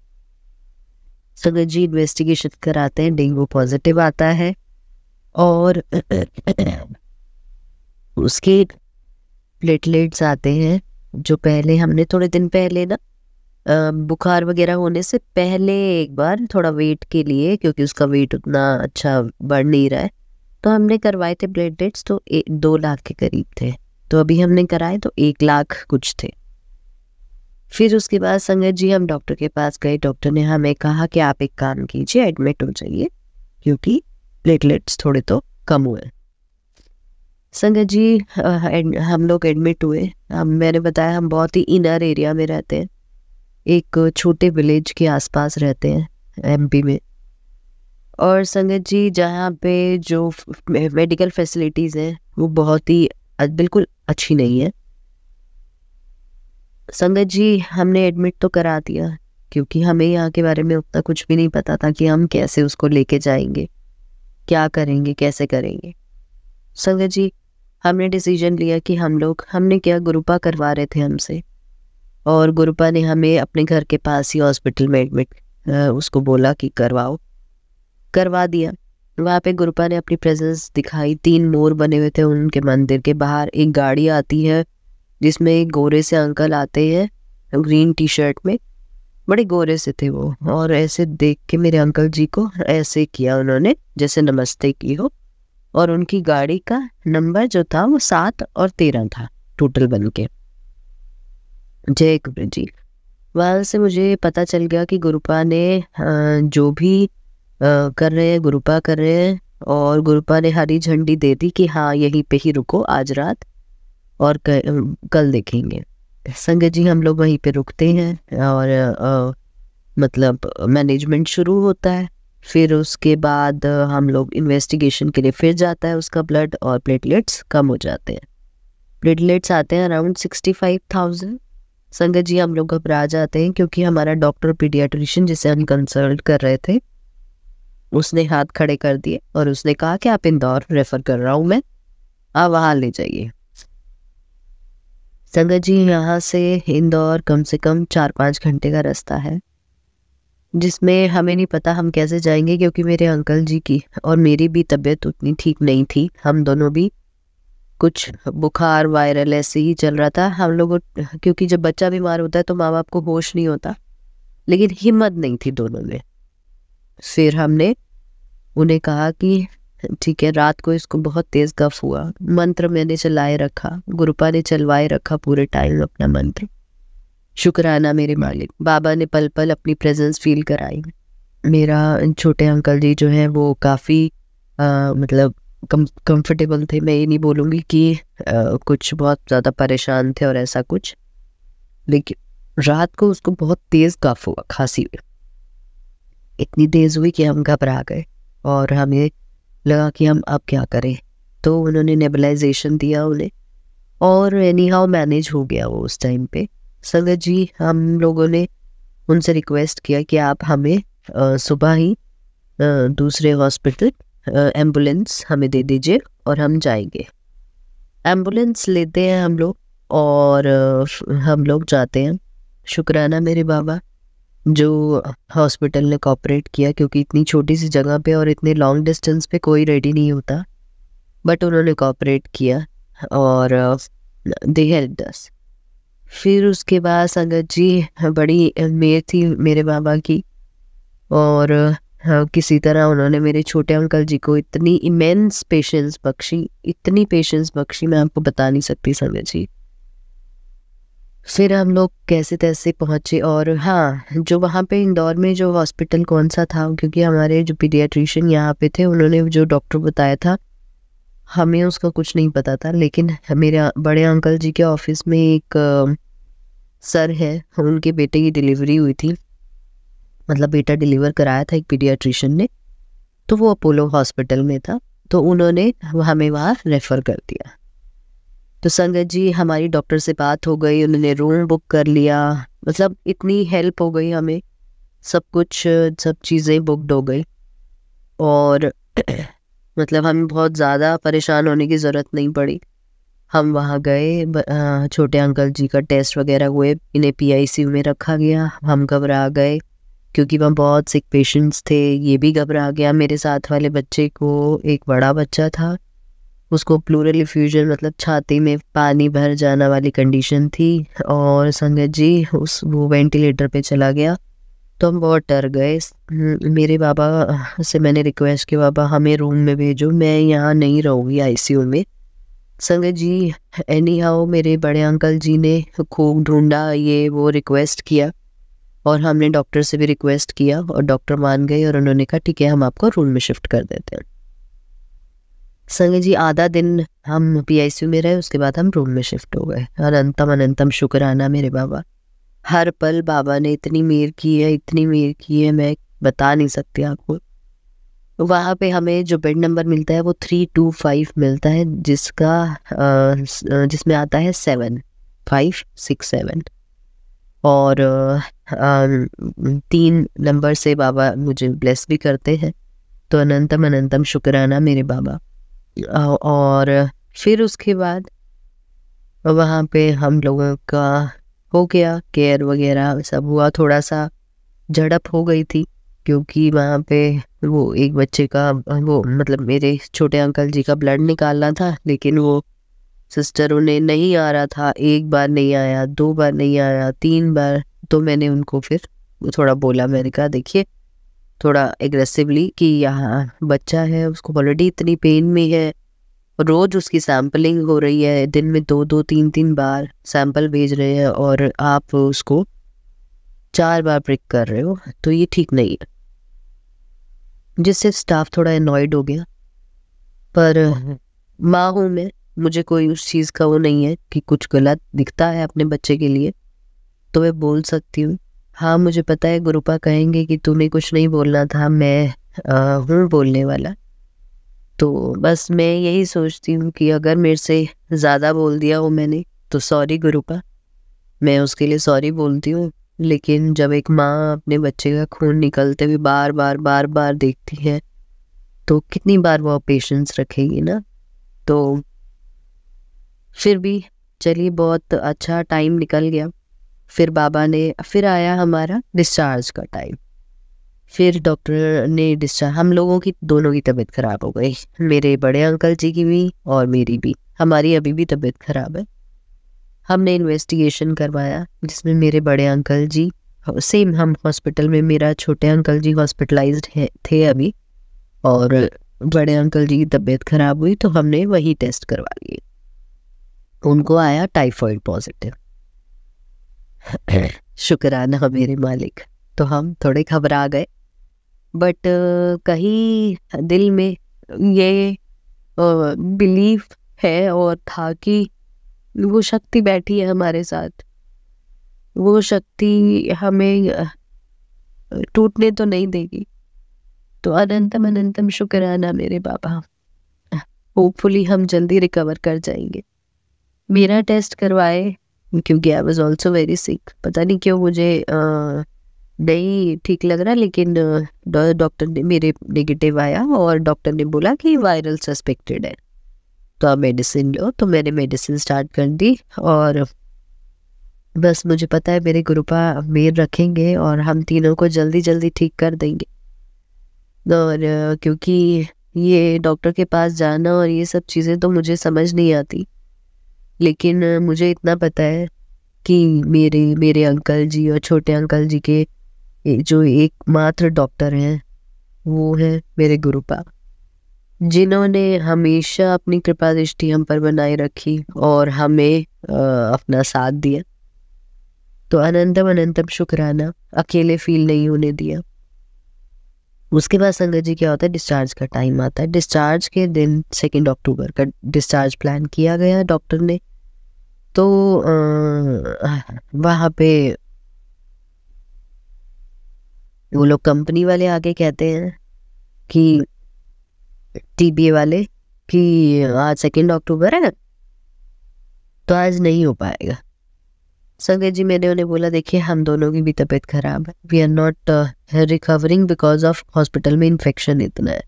संगत जी, इन्वेस्टिगेशन कराते हैं, डेंगू पॉजिटिव आता है, और उसके प्लेटलेट्स आते हैं जो पहले हमने थोड़े दिन पहले ना बुखार वगैरह होने से पहले एक बार थोड़ा वेट के लिए, क्योंकि उसका वेट उतना अच्छा बढ़ नहीं रहा है, तो हमने करवाए थे प्लेटलेट्स, तो 2 लाख के करीब थे। तो अभी हमने कराए तो 1 लाख कुछ थे। फिर उसके बाद संगत जी हम डॉक्टर के पास गए, डॉक्टर ने हमें कहा कि आप एक काम कीजिए, एडमिट हो जाइए, क्योंकि प्लेटलेट्स थोड़े तो कम हुए। संगत जी, हम लोग एडमिट हुए। मैंने बताया हम बहुत ही इनर एरिया में रहते हैं, एक छोटे विलेज के आसपास रहते हैं एमपी में। और संगत जी, जहाँ पे जो मेडिकल फैसिलिटीज़ हैं वो बहुत ही बिल्कुल अच्छी नहीं है। संगत जी, हमने एडमिट तो करा दिया, क्योंकि हमें यहाँ के बारे में उतना कुछ भी नहीं पता था कि हम कैसे उसको लेके जाएंगे, क्या करेंगे, कैसे करेंगे। संगत जी, हमने डिसीजन लिया कि हमने क्या, गुरुपा करवा रहे थे हमसे, और गुरुपा ने हमें अपने घर के पास ही हॉस्पिटल में एडमिट उसको बोला कि करवा दिया। वहाँ पे गुरुपा ने अपनी प्रेजेंस दिखाई। 3 मोर बने हुए थे उनके मंदिर के बाहर। एक गाड़ी आती है जिसमें एक गोरे से अंकल आते हैं, ग्रीन टी शर्ट में, बड़े गोरे से थे वो, और ऐसे देख के मेरे अंकल जी को ऐसे किया उन्होंने जैसे नमस्ते की हो, और उनकी गाड़ी का नंबर जो था वो 7 और 13 था टोटल बन के। जय गुरु जी। वहाँ से मुझे पता चल गया कि गुरुपा ने जो भी कर रहे हैं, गुरुपा कर रहे हैं, और गुरुपा ने हरी झंडी दे दी कि हाँ यहीं पे ही रुको आज रात, और कल देखेंगे। संगत जी हम लोग वहीं पे रुकते हैं, और मतलब मैनेजमेंट शुरू होता है। फिर उसके बाद हम लोग इन्वेस्टिगेशन के लिए फिर जाता है उसका ब्लड, और प्लेटलेट्स कम हो जाते हैं। प्लेटलेट्स आते हैं अराउंड 65,000। संगत जी हम लोग घबरा जाते हैं, क्योंकि हमारा डॉक्टर पीडियाट्रिशियन जिसे हम कंसल्ट कर रहे थे, उसने हाथ खड़े कर दिए और उसने कहा कि आप इंदौर रेफर कर रहा हूँ मैं, आप वहाँ ले जाइए। संगत जी यहाँ से इंदौर कम से कम 4-5 घंटे का रास्ता है, जिसमें हमें नहीं पता हम कैसे जाएंगे, क्योंकि मेरे अंकल जी की और मेरी भी तबीयत उतनी ठीक नहीं थी। हम दोनों भी कुछ बुखार वायरल ऐसे ही चल रहा था हम लोगों, क्योंकि जब बच्चा बीमार होता है तो माँ बाप को होश नहीं होता, लेकिन हिम्मत नहीं थी दोनों में। फिर हमने उन्हें कहा कि ठीक है, रात को इसको बहुत तेज कफ हुआ। मंत्र मैंने चलाए रखा, गुरुपा ने चलवाए रखा पूरे टाइम अपना मंत्र। शुक्राना मेरे मालिक, बाबा ने पल पल अपनी प्रेजेंस फील कराई। मेरा छोटे अंकल जी जो है वो काफ़ी मतलब कंफर्टेबल थे। मैं ये नहीं बोलूँगी कि कुछ बहुत ज़्यादा परेशान थे और ऐसा कुछ, लेकिन रात को उसको बहुत तेज़ कफ हुआ, खांसी हुई, इतनी तेज़ हुई कि हम घबरा गए और हमें लगा कि हम अब क्या करें। तो उन्होंने नेबुलाइजेशन दिया उन्हें, और एनी हाउ मैनेज हो गया वो उस टाइम पे। संगत जी हम लोगों ने उनसे रिक्वेस्ट किया कि आप हमें सुबह ही दूसरे हॉस्पिटल एम्बुलेंस हमें दे दीजिए और हम जाएंगे। एम्बुलेंस लेते हैं हम लोग, और हम लोग जाते हैं। शुक्राना मेरे बाबा जो हॉस्पिटल ने कोऑपरेट किया, क्योंकि इतनी छोटी सी जगह पे और इतने लॉन्ग डिस्टेंस पे कोई रेडी नहीं होता, बट उन्होंने कोऑपरेट किया और दे हेल्प्ड अस। फिर उसके बाद संगत जी बड़ी मेहर थी मेरे बाबा की, और किसी तरह उन्होंने मेरे छोटे अंकल जी को इतनी इमेंस पेशेंस बख्शी, इतनी पेशेंस बख्शी, मैं आपको बता नहीं सकती संगत जी। फिर हम लोग कैसे तैसे पहुँचे। और हाँ, जो वहाँ पे इंदौर में जो हॉस्पिटल कौन सा था, क्योंकि हमारे जो पीडियाट्रिशियन यहाँ पे थे उन्होंने जो डॉक्टर बताया था हमें उसका कुछ नहीं पता था, लेकिन मेरे बड़े अंकल जी के ऑफिस में एक सर है, उनके बेटे की डिलीवरी हुई थी, मतलब बेटा डिलीवर कराया था एक पीडियाट्रिशियन ने, तो वो अपोलो हॉस्पिटल में था, तो उन्होंने हमें वहाँ रेफ़र कर दिया। तो संगत जी हमारी डॉक्टर से बात हो गई, उन्होंने रूम बुक कर लिया, मतलब इतनी हेल्प हो गई हमें, सब कुछ सब चीज़ें बुकड हो गई, और मतलब हमें बहुत ज़्यादा परेशान होने की ज़रूरत नहीं पड़ी। हम वहाँ गए, छोटे अंकल जी का टेस्ट वगैरह हुए, इन्हें PICU में रखा गया। हम घबरा गए क्योंकि वहाँ बहुत सिक पेशेंट्स थे, ये भी घबरा गया। मेरे साथ वाले बच्चे को, एक बड़ा बच्चा था, उसको प्लूरल इफ्यूजन मतलब छाती में पानी भर जाना वाली कंडीशन थी, और संगत जी वो वेंटिलेटर पे चला गया, तो हम बहुत डर गए। मेरे बाबा से मैंने रिक्वेस्ट किया, बाबा हमें रूम में भेजो, मैं यहाँ नहीं रहूँगी ICU में। संगत जी एनी हाउ मेरे बड़े अंकल जी ने खूब ढूंढा, ये वो रिक्वेस्ट किया, और हमने डॉक्टर से भी रिक्वेस्ट किया, और डॉक्टर मान गए और उन्होंने कहा ठीक है हम आपको रूम में शिफ्ट कर देते हैं। संगत जी आधा दिन हम PICU में रहे, उसके बाद हम रूम में शिफ्ट हो गए। अनंतम अनंतम शुक्राना मेरे बाबा, हर पल बाबा ने इतनी मेहर की है, इतनी मेहर की है, मैं बता नहीं सकती आपको। वहाँ पे हमें जो बेड नंबर मिलता है वो 325 मिलता है, जिसमें आता है 7, 5, 6, 7, और 3 नंबर से बाबा मुझे ब्लेस भी करते हैं। तो अनंतम अनंतम शुक्राना मेरे बाबा। और फिर उसके बाद वहाँ पे हम लोगों का हो गया, केयर वगैरह सब हुआ। थोड़ा सा झड़प हो गई थी क्योंकि वहाँ पे वो एक बच्चे का वो मतलब मेरे छोटे अंकल जी का ब्लड निकालना था, लेकिन वो सिस्टरों ने नहीं आ रहा था। एक बार नहीं आया, 2 बार नहीं आया, 3 बार। तो मैंने उनको फिर थोड़ा बोला, मैंने कहा देखिए थोड़ा एग्रेसिवली कि यहाँ बच्चा है, उसको ऑलरेडी इतनी पेन में है, रोज उसकी सैंपलिंग हो रही है, दिन में 2-2 3-3 बार सैंपल भेज रहे हैं और आप उसको 4 बार प्रिक कर रहे हो, तो ये ठीक नहीं है। जिससे स्टाफ थोड़ा अनॉयड हो गया। पर माँ हूँ मैं, मुझे कोई उस चीज़ का वो नहीं है कि कुछ गलत दिखता है अपने बच्चे के लिए तो मैं बोल सकती हूँ। हाँ मुझे पता है गुरुपा कहेंगे कि तुम्हें कुछ नहीं बोलना था, मैं हूँ बोलने वाला। तो बस मैं यही सोचती हूँ कि अगर मेरे से ज़्यादा बोल दिया हो मैंने तो सॉरी गुरुपा, मैं उसके लिए सॉरी बोलती हूँ। लेकिन जब एक माँ अपने बच्चे का खून निकलते हुए बार बार देखती है तो कितनी बार वो पेशेंस रखेगी ना। तो फिर भी चलिए बहुत अच्छा टाइम निकल गया। फिर बाबा ने फिर आया हमारा डिस्चार्ज का टाइम। फिर डॉक्टर ने डिस्चार्ज, हम लोगों की दोनों की तबीयत खराब हो गई, मेरे बड़े अंकल जी की भी और मेरी भी। हमारी अभी भी तबीयत खराब है। हमने इन्वेस्टिगेशन करवाया जिसमें मेरे बड़े अंकल जी सेम हम हॉस्पिटल में, मेरा छोटे अंकल जी हॉस्पिटलाइज्ड थे अभी, और बड़े अंकल जी की तबीयत खराब हुई तो हमने वही टेस्ट करवा लिए। उनको आया टाइफाइड पॉजिटिव। शुक्राना मेरे मालिक। तो हम थोड़े घबरा गए, बट कहीं दिल में ये बिलीफ है और था कि वो शक्ति बैठी है हमारे साथ, वो शक्ति हमें टूटने तो नहीं देगी। तो अनंतम अनंतम शुक्राना मेरे बाबा। होपफुली हम जल्दी रिकवर कर जाएंगे। मेरा टेस्ट करवाए क्योंकि I was also very sick, पता नहीं क्यों मुझे नहीं ठीक लग रहा, लेकिन डॉक्टर ने मेरे नेगेटिव आया और डॉक्टर ने बोला कि वायरल सस्पेक्टेड है तो आप मेडिसिन लो। तो मैंने मेडिसिन स्टार्ट कर दी और बस मुझे पता है मेरे गुरुपा मेर रखेंगे और हम तीनों को जल्दी जल्दी ठीक कर देंगे। और क्योंकि ये डॉक्टर के पास जाना और ये सब चीज़ें तो मुझे समझ नहीं आती, लेकिन मुझे इतना पता है कि मेरे अंकल जी और छोटे अंकल जी के जो एकमात्र डॉक्टर हैं वो है मेरे गुरुपा, जिन्होंने हमेशा अपनी कृपा दृष्टि हम पर बनाए रखी और हमें अपना साथ दिया। तो अनंतम अनंतम शुक्राना, अकेले फील नहीं होने दिया। उसके बाद संगत जी क्या होता है, डिस्चार्ज का टाइम आता है। डिस्चार्ज के दिन 2 अक्टूबर का डिस्चार्ज प्लान किया गया डॉक्टर ने। तो वहाँ पे वो लोग कंपनी वाले आके कहते हैं कि टीबीए वाले कि आज 2 अक्टूबर है ना तो आज नहीं हो पाएगा। संगत जी मैंने उन्हें बोला देखिए हम दोनों की भी तबीयत खराब है, we are not recovering because of hospital में इन्फेक्शन इतना है,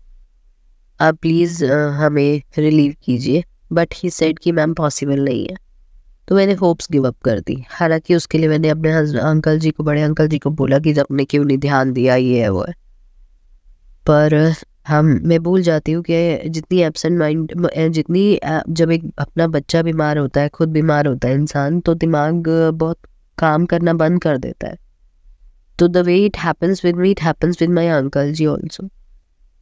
आप प्लीज़ हमें रिलीव कीजिए। बट ही सेड कि मैम पॉसिबल नहीं है। तो मैंने होप्स गिव अप कर दी। हालांकि उसके लिए मैंने अपने अंकल जी को, बड़े अंकल जी को बोला कि आपने क्यों नहीं ध्यान दिया, ये है वो है। पर मैं भूल जाती हूँ कि जितनी एब्सेंट माइंड, जब एक अपना बच्चा बीमार होता है, खुद बीमार होता है इंसान, तो दिमाग बहुत काम करना बंद कर देता है। तो the way it happens with me, it happens with my uncle ji also.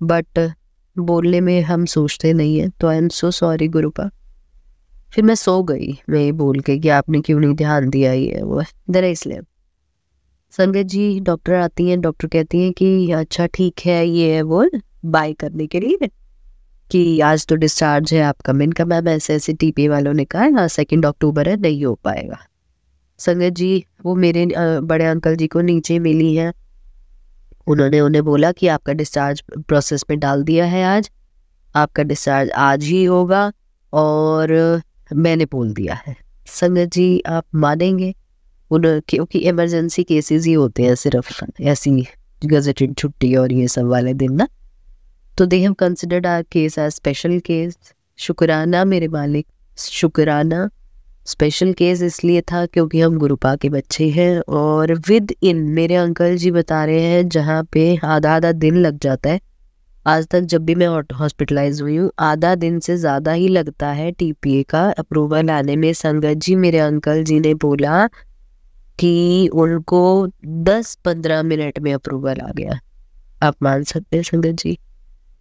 But बोलने में हम सोचते नहीं है। तो आई एम सो सॉरी गुरुपा। फिर मैं सो गई, मैं बोल के कि आपने क्यों नहीं ध्यान दिया, ये वो दर इसलिए। संगत जी डॉक्टर आती हैं, डॉक्टर कहती हैं कि अच्छा ठीक है, ये है वो बाय करने के लिए कि आज तो डिस्चार्ज है आपका। मैंने कहा मैम ऐसे ऐसे टीपी वालों ने कहा हाँ 2 अक्टूबर है, नहीं हो पाएगा। संगत जी वो मेरे बड़े अंकल जी को नीचे मिली हैं, उन्होंने उन्हें बोला कि आपका डिस्चार्ज प्रोसेस में डाल दिया है, आज आपका डिस्चार्ज आज ही होगा और मैंने बोल दिया है। संगत जी आप मानेंगे क्योंकि इमरजेंसी केसेस ही होते हैं सिर्फ ऐसी गजेटेड छुट्टी और ये सब वाले दिन ना, तो they have considered our case as special case शुक्राना मेरे मालिक, शुक्राना। स्पेशल केस इसलिए था क्योंकि हम गुरुपा के बच्चे हैं, और विद इन मेरे अंकल जी बता रहे हैं जहाँ पे आधा आधा दिन लग जाता है। आज तक जब भी मैं हॉस्पिटलाइज हुई हूँ, आधा दिन से ज़्यादा ही लगता है टीपीए का अप्रूवल आने में। संगत जी, मेरे अंकल जी ने बोला कि उनको 10-15 मिनट में अप्रूवल आ गया। आप मान सकते हैं संगत जी,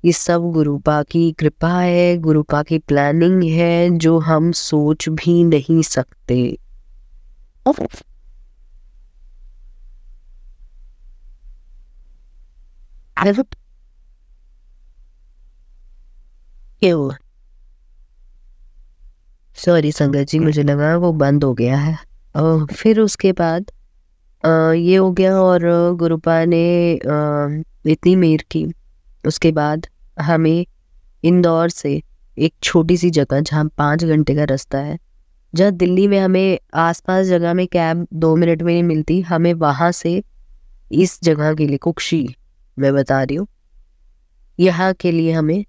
ये सब गुरुपा की कृपा है, गुरुपा की प्लानिंग है, जो हम सोच भी नहीं सकते। क्यों? सॉरी संगत जी, मुझे लगा वो बंद हो गया है। फिर उसके बाद ये हो गया, और गुरुपा ने इतनी मेहर की। उसके बाद हमें इंदौर से एक छोटी सी जगह जहाँ 5 घंटे का रास्ता है, जहाँ दिल्ली में हमें आसपास जगह में कैब 2 मिनट में नहीं मिलती, हमें वहाँ से इस जगह के लिए, कुक्षी मैं बता रही हूँ, यहाँ के लिए हमें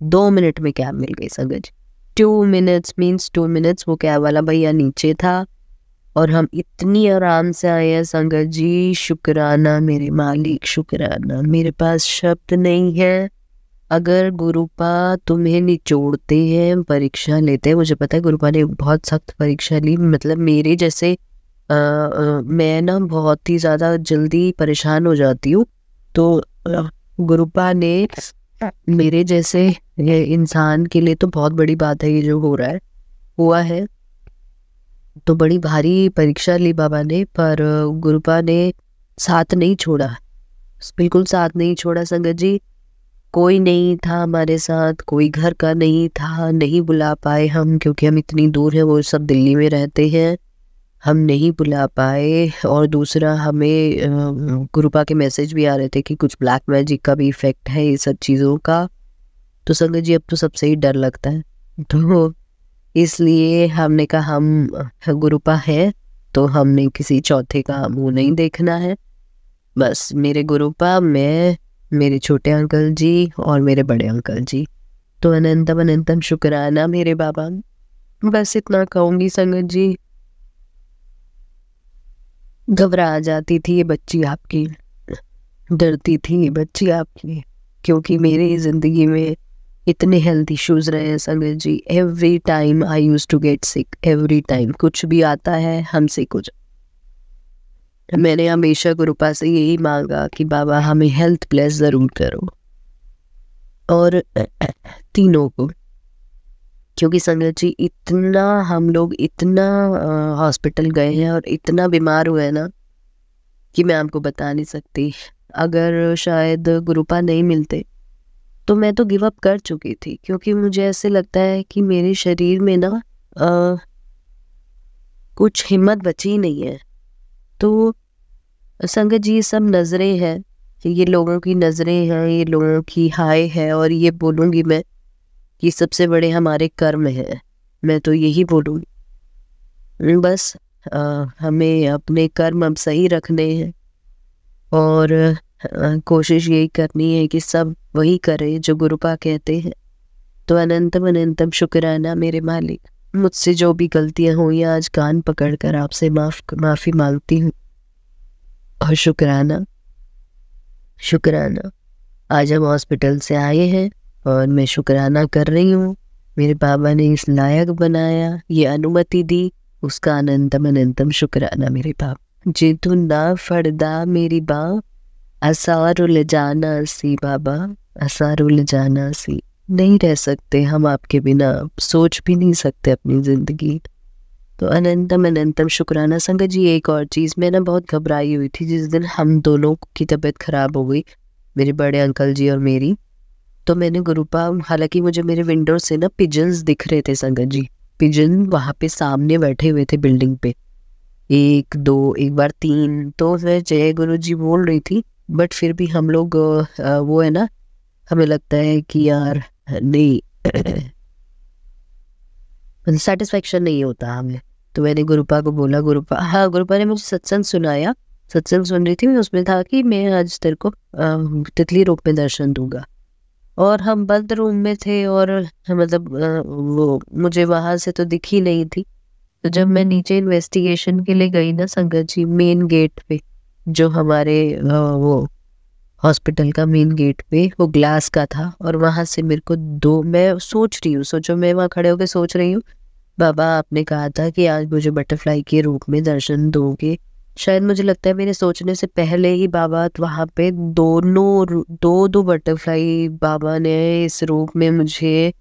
2 मिनट में कैब मिल गई संगत जी। 2 मिनट्स मीन्स 2 मिनट्स। वो कैब वाला भैया नीचे था और हम इतनी आराम से आए हैं संगत जी। शुक्राना मेरे मालिक, शुक्राना। मेरे पास शब्द नहीं है। अगर गुरुपा तुम्हें निचोड़ते हैं, परीक्षा लेते हैं, मुझे पता है गुरुपा ने बहुत सख्त परीक्षा ली, मतलब मेरे जैसे मैं ना बहुत ही ज़्यादा जल्दी परेशान हो जाती हूँ, तो गुरुपा ने मेरे जैसे ये इंसान के लिए तो बहुत बड़ी बात है, ये जो हो रहा है हुआ है। तो बड़ी भारी परीक्षा ली बाबा ने, पर गुरुपा ने साथ नहीं छोड़ा, बिल्कुल साथ नहीं छोड़ा संगत जी। कोई नहीं था हमारे साथ, कोई घर का नहीं था, नहीं बुला पाए हम क्योंकि हम इतनी दूर हैं, वो सब दिल्ली में रहते हैं, हम नहीं बुला पाए। और दूसरा, हमें गुरुपा के मैसेज भी आ रहे थे कि कुछ ब्लैक मैजिक का भी इफेक्ट है ये सब चीज़ों का। तो संगत जी अब तो सबसे ही डर लगता है, तो इसलिए हमने कहा हम गुरुपा है तो हमने किसी चौथे का मुंह नहीं देखना है। बस मेरे गुरुपा, मैं, मेरे छोटे अंकल जी और मेरे बड़े अंकल जी, तो अनंतम अनंतम शुक्राना मेरे बाबा। बस इतना कहूँगी संगत जी। घबरा जाती थी ये बच्ची आपकी, डरती थी ये बच्ची आपकी, क्योंकि मेरी ज़िंदगी में इतने हेल्थ इश्यूज रहे हैं संगत जी। Every time I use to get sick, every time कुछ भी आता है हमसे कुछ। मैंने हमेशा गुरुपा से यही मांगा कि बाबा हमें हेल्थ ब्लेस ज़रूर करो, और तीनों को, क्योंकि संगत जी इतना हम लोग इतना हॉस्पिटल गए हैं और इतना बीमार हुए हैं ना कि मैं आपको बता नहीं सकती। अगर शायद गुरुपा नहीं मिलते तो मैं तो गिव अप कर चुकी थी, क्योंकि मुझे ऐसे लगता है कि मेरे शरीर में ना कुछ हिम्मत बची ही नहीं है। तो संगत जी ये सब नज़रें हैं, ये लोगों की नज़रें हैं, ये लोगों की हाय है, और ये बोलूँगी मैं कि सबसे बड़े हमारे कर्म हैं, मैं तो यही बोलूँगी। बस हमें अपने कर्म अब सही रखने हैं, और कोशिश यही करनी है कि सब वही करे जो गुरुपा कहते हैं। तो अनंतम अनंतम शुक्राना मेरे मालिक। मुझसे जो भी गलतियां हुई आज कान पकड़कर आपसे माफ़ी मांगती हूँ, और शुक्राना शुक्राना। आज हम हॉस्पिटल से आए हैं और मैं शुक्राना कर रही हूँ, मेरे बाबा ने इस लायक बनाया, ये अनुमति दी, उसका अनंतम अनंतम शुक्राना मेरे बाबा। जे तू ना फड़दा मेरी बाँ, असार उल जाना सी बाबा, असार उल जाना सी। नहीं रह सकते हम आपके बिना, सोच भी नहीं सकते अपनी ज़िंदगी। तो अनंतम अनंतम शुक्राना। संगत जी एक और चीज़, मैं ना बहुत घबराई हुई थी जिस दिन हम दोनों की तबीयत ख़राब हो गई, मेरे बड़े अंकल जी और मेरी। तो मैंने गुरुपा, हालांकि मुझे मेरे विंडो से ना पिजन्स दिख रहे थे संगत जी, पिजन वहाँ पे सामने बैठे हुए थे बिल्डिंग पे, 1 2 एक बार 3, तो मैं जय गुरु जी बोल रही थी, बट फिर भी हम लोग वो है ना, हमें लगता है कि यार नहीं सेटिस्फेक्शन नहीं होता हमें। तो मैंने गुरुपा को बोला, गुरुपा, हाँ गुरुपा ने मुझे सत्संग सुनाया, सत्संग सुन रही थी मैं, उसमें था कि मैं आज तेरे को तितली रूप में दर्शन दूंगा। और हम बंद रूम में थे और मतलब वो मुझे वहां से तो दिखी नहीं थी। तो जब मैं नीचे इन्वेस्टिगेशन के लिए गई ना संगत जी, मेन गेट पे, जो हमारे वो हॉस्पिटल का मेन गेट पे वो ग्लास का था, और वहां से मेरे को मैं सोच रही हूँ, सोचो मैं वहां खड़े होकर सोच रही हूँ, बाबा आपने कहा था कि आज मुझे बटरफ्लाई के रूप में दर्शन दोगे। शायद मुझे लगता है मेरे सोचने से पहले ही बाबा वहां पे दो बटरफ्लाई बाबा ने इस रूप में मुझे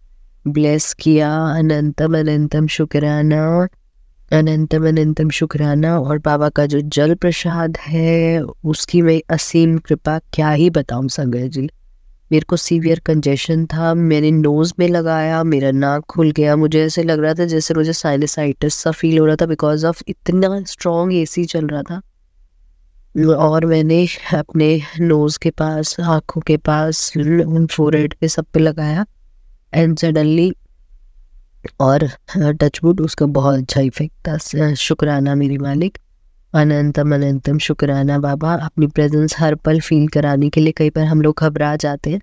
ब्लेस किया। अनंतम अनंतम शुक्राना, अनंतम अनंतम शुक्राना। और बाबा का जो जल प्रसाद है उसकी मैं असीम कृपा क्या ही बताऊं संगत जी। मेरे को सीवियर कंजेशन था, मेरे नोज में लगाया, मेरा नाक खुल गया, मुझे ऐसे लग रहा था जैसे मुझे साइनसाइटिस सा फील हो रहा था, बिकॉज ऑफ इतना स्ट्रॉन्ग एसी चल रहा था। और मैंने अपने नोज के पास, आंखों के पास, फोरहेड पे सब पे लगाया, एंड सडनली, और टचवुड उसका बहुत अच्छा इफेक्ट था। शुक्राना मेरी मालिक, अनंतम अनंतम शुक्राना बाबा, अपनी प्रेजेंस हर पल फील कराने के लिए। कई बार हम लोग घबरा जाते हैं,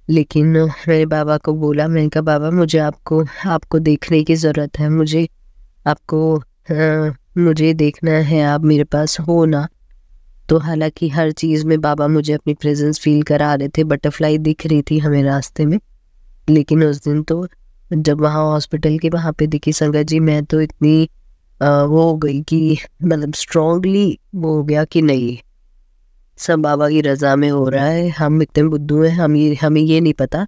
लेकिन मैंने बाबा को बोला, मैंने कहा बाबा मुझे आपको देखने की ज़रूरत है, मुझे देखना है, आप मेरे पास हो ना। तो हालांकि हर चीज़ में बाबा मुझे अपनी प्रेजेंस फील करा रहे थे, बटरफ्लाई दिख रही थी हमें रास्ते में, लेकिन उस दिन तो जब वहाँ हॉस्पिटल के वहाँ पे दिखी संगत जी, मैं तो इतनी वो हो गई कि मतलब स्ट्रांगली वो हो गया कि नहीं, सब बाबा की रजा में हो रहा है। हम इतने बुद्धू हैं, हमें ये नहीं पता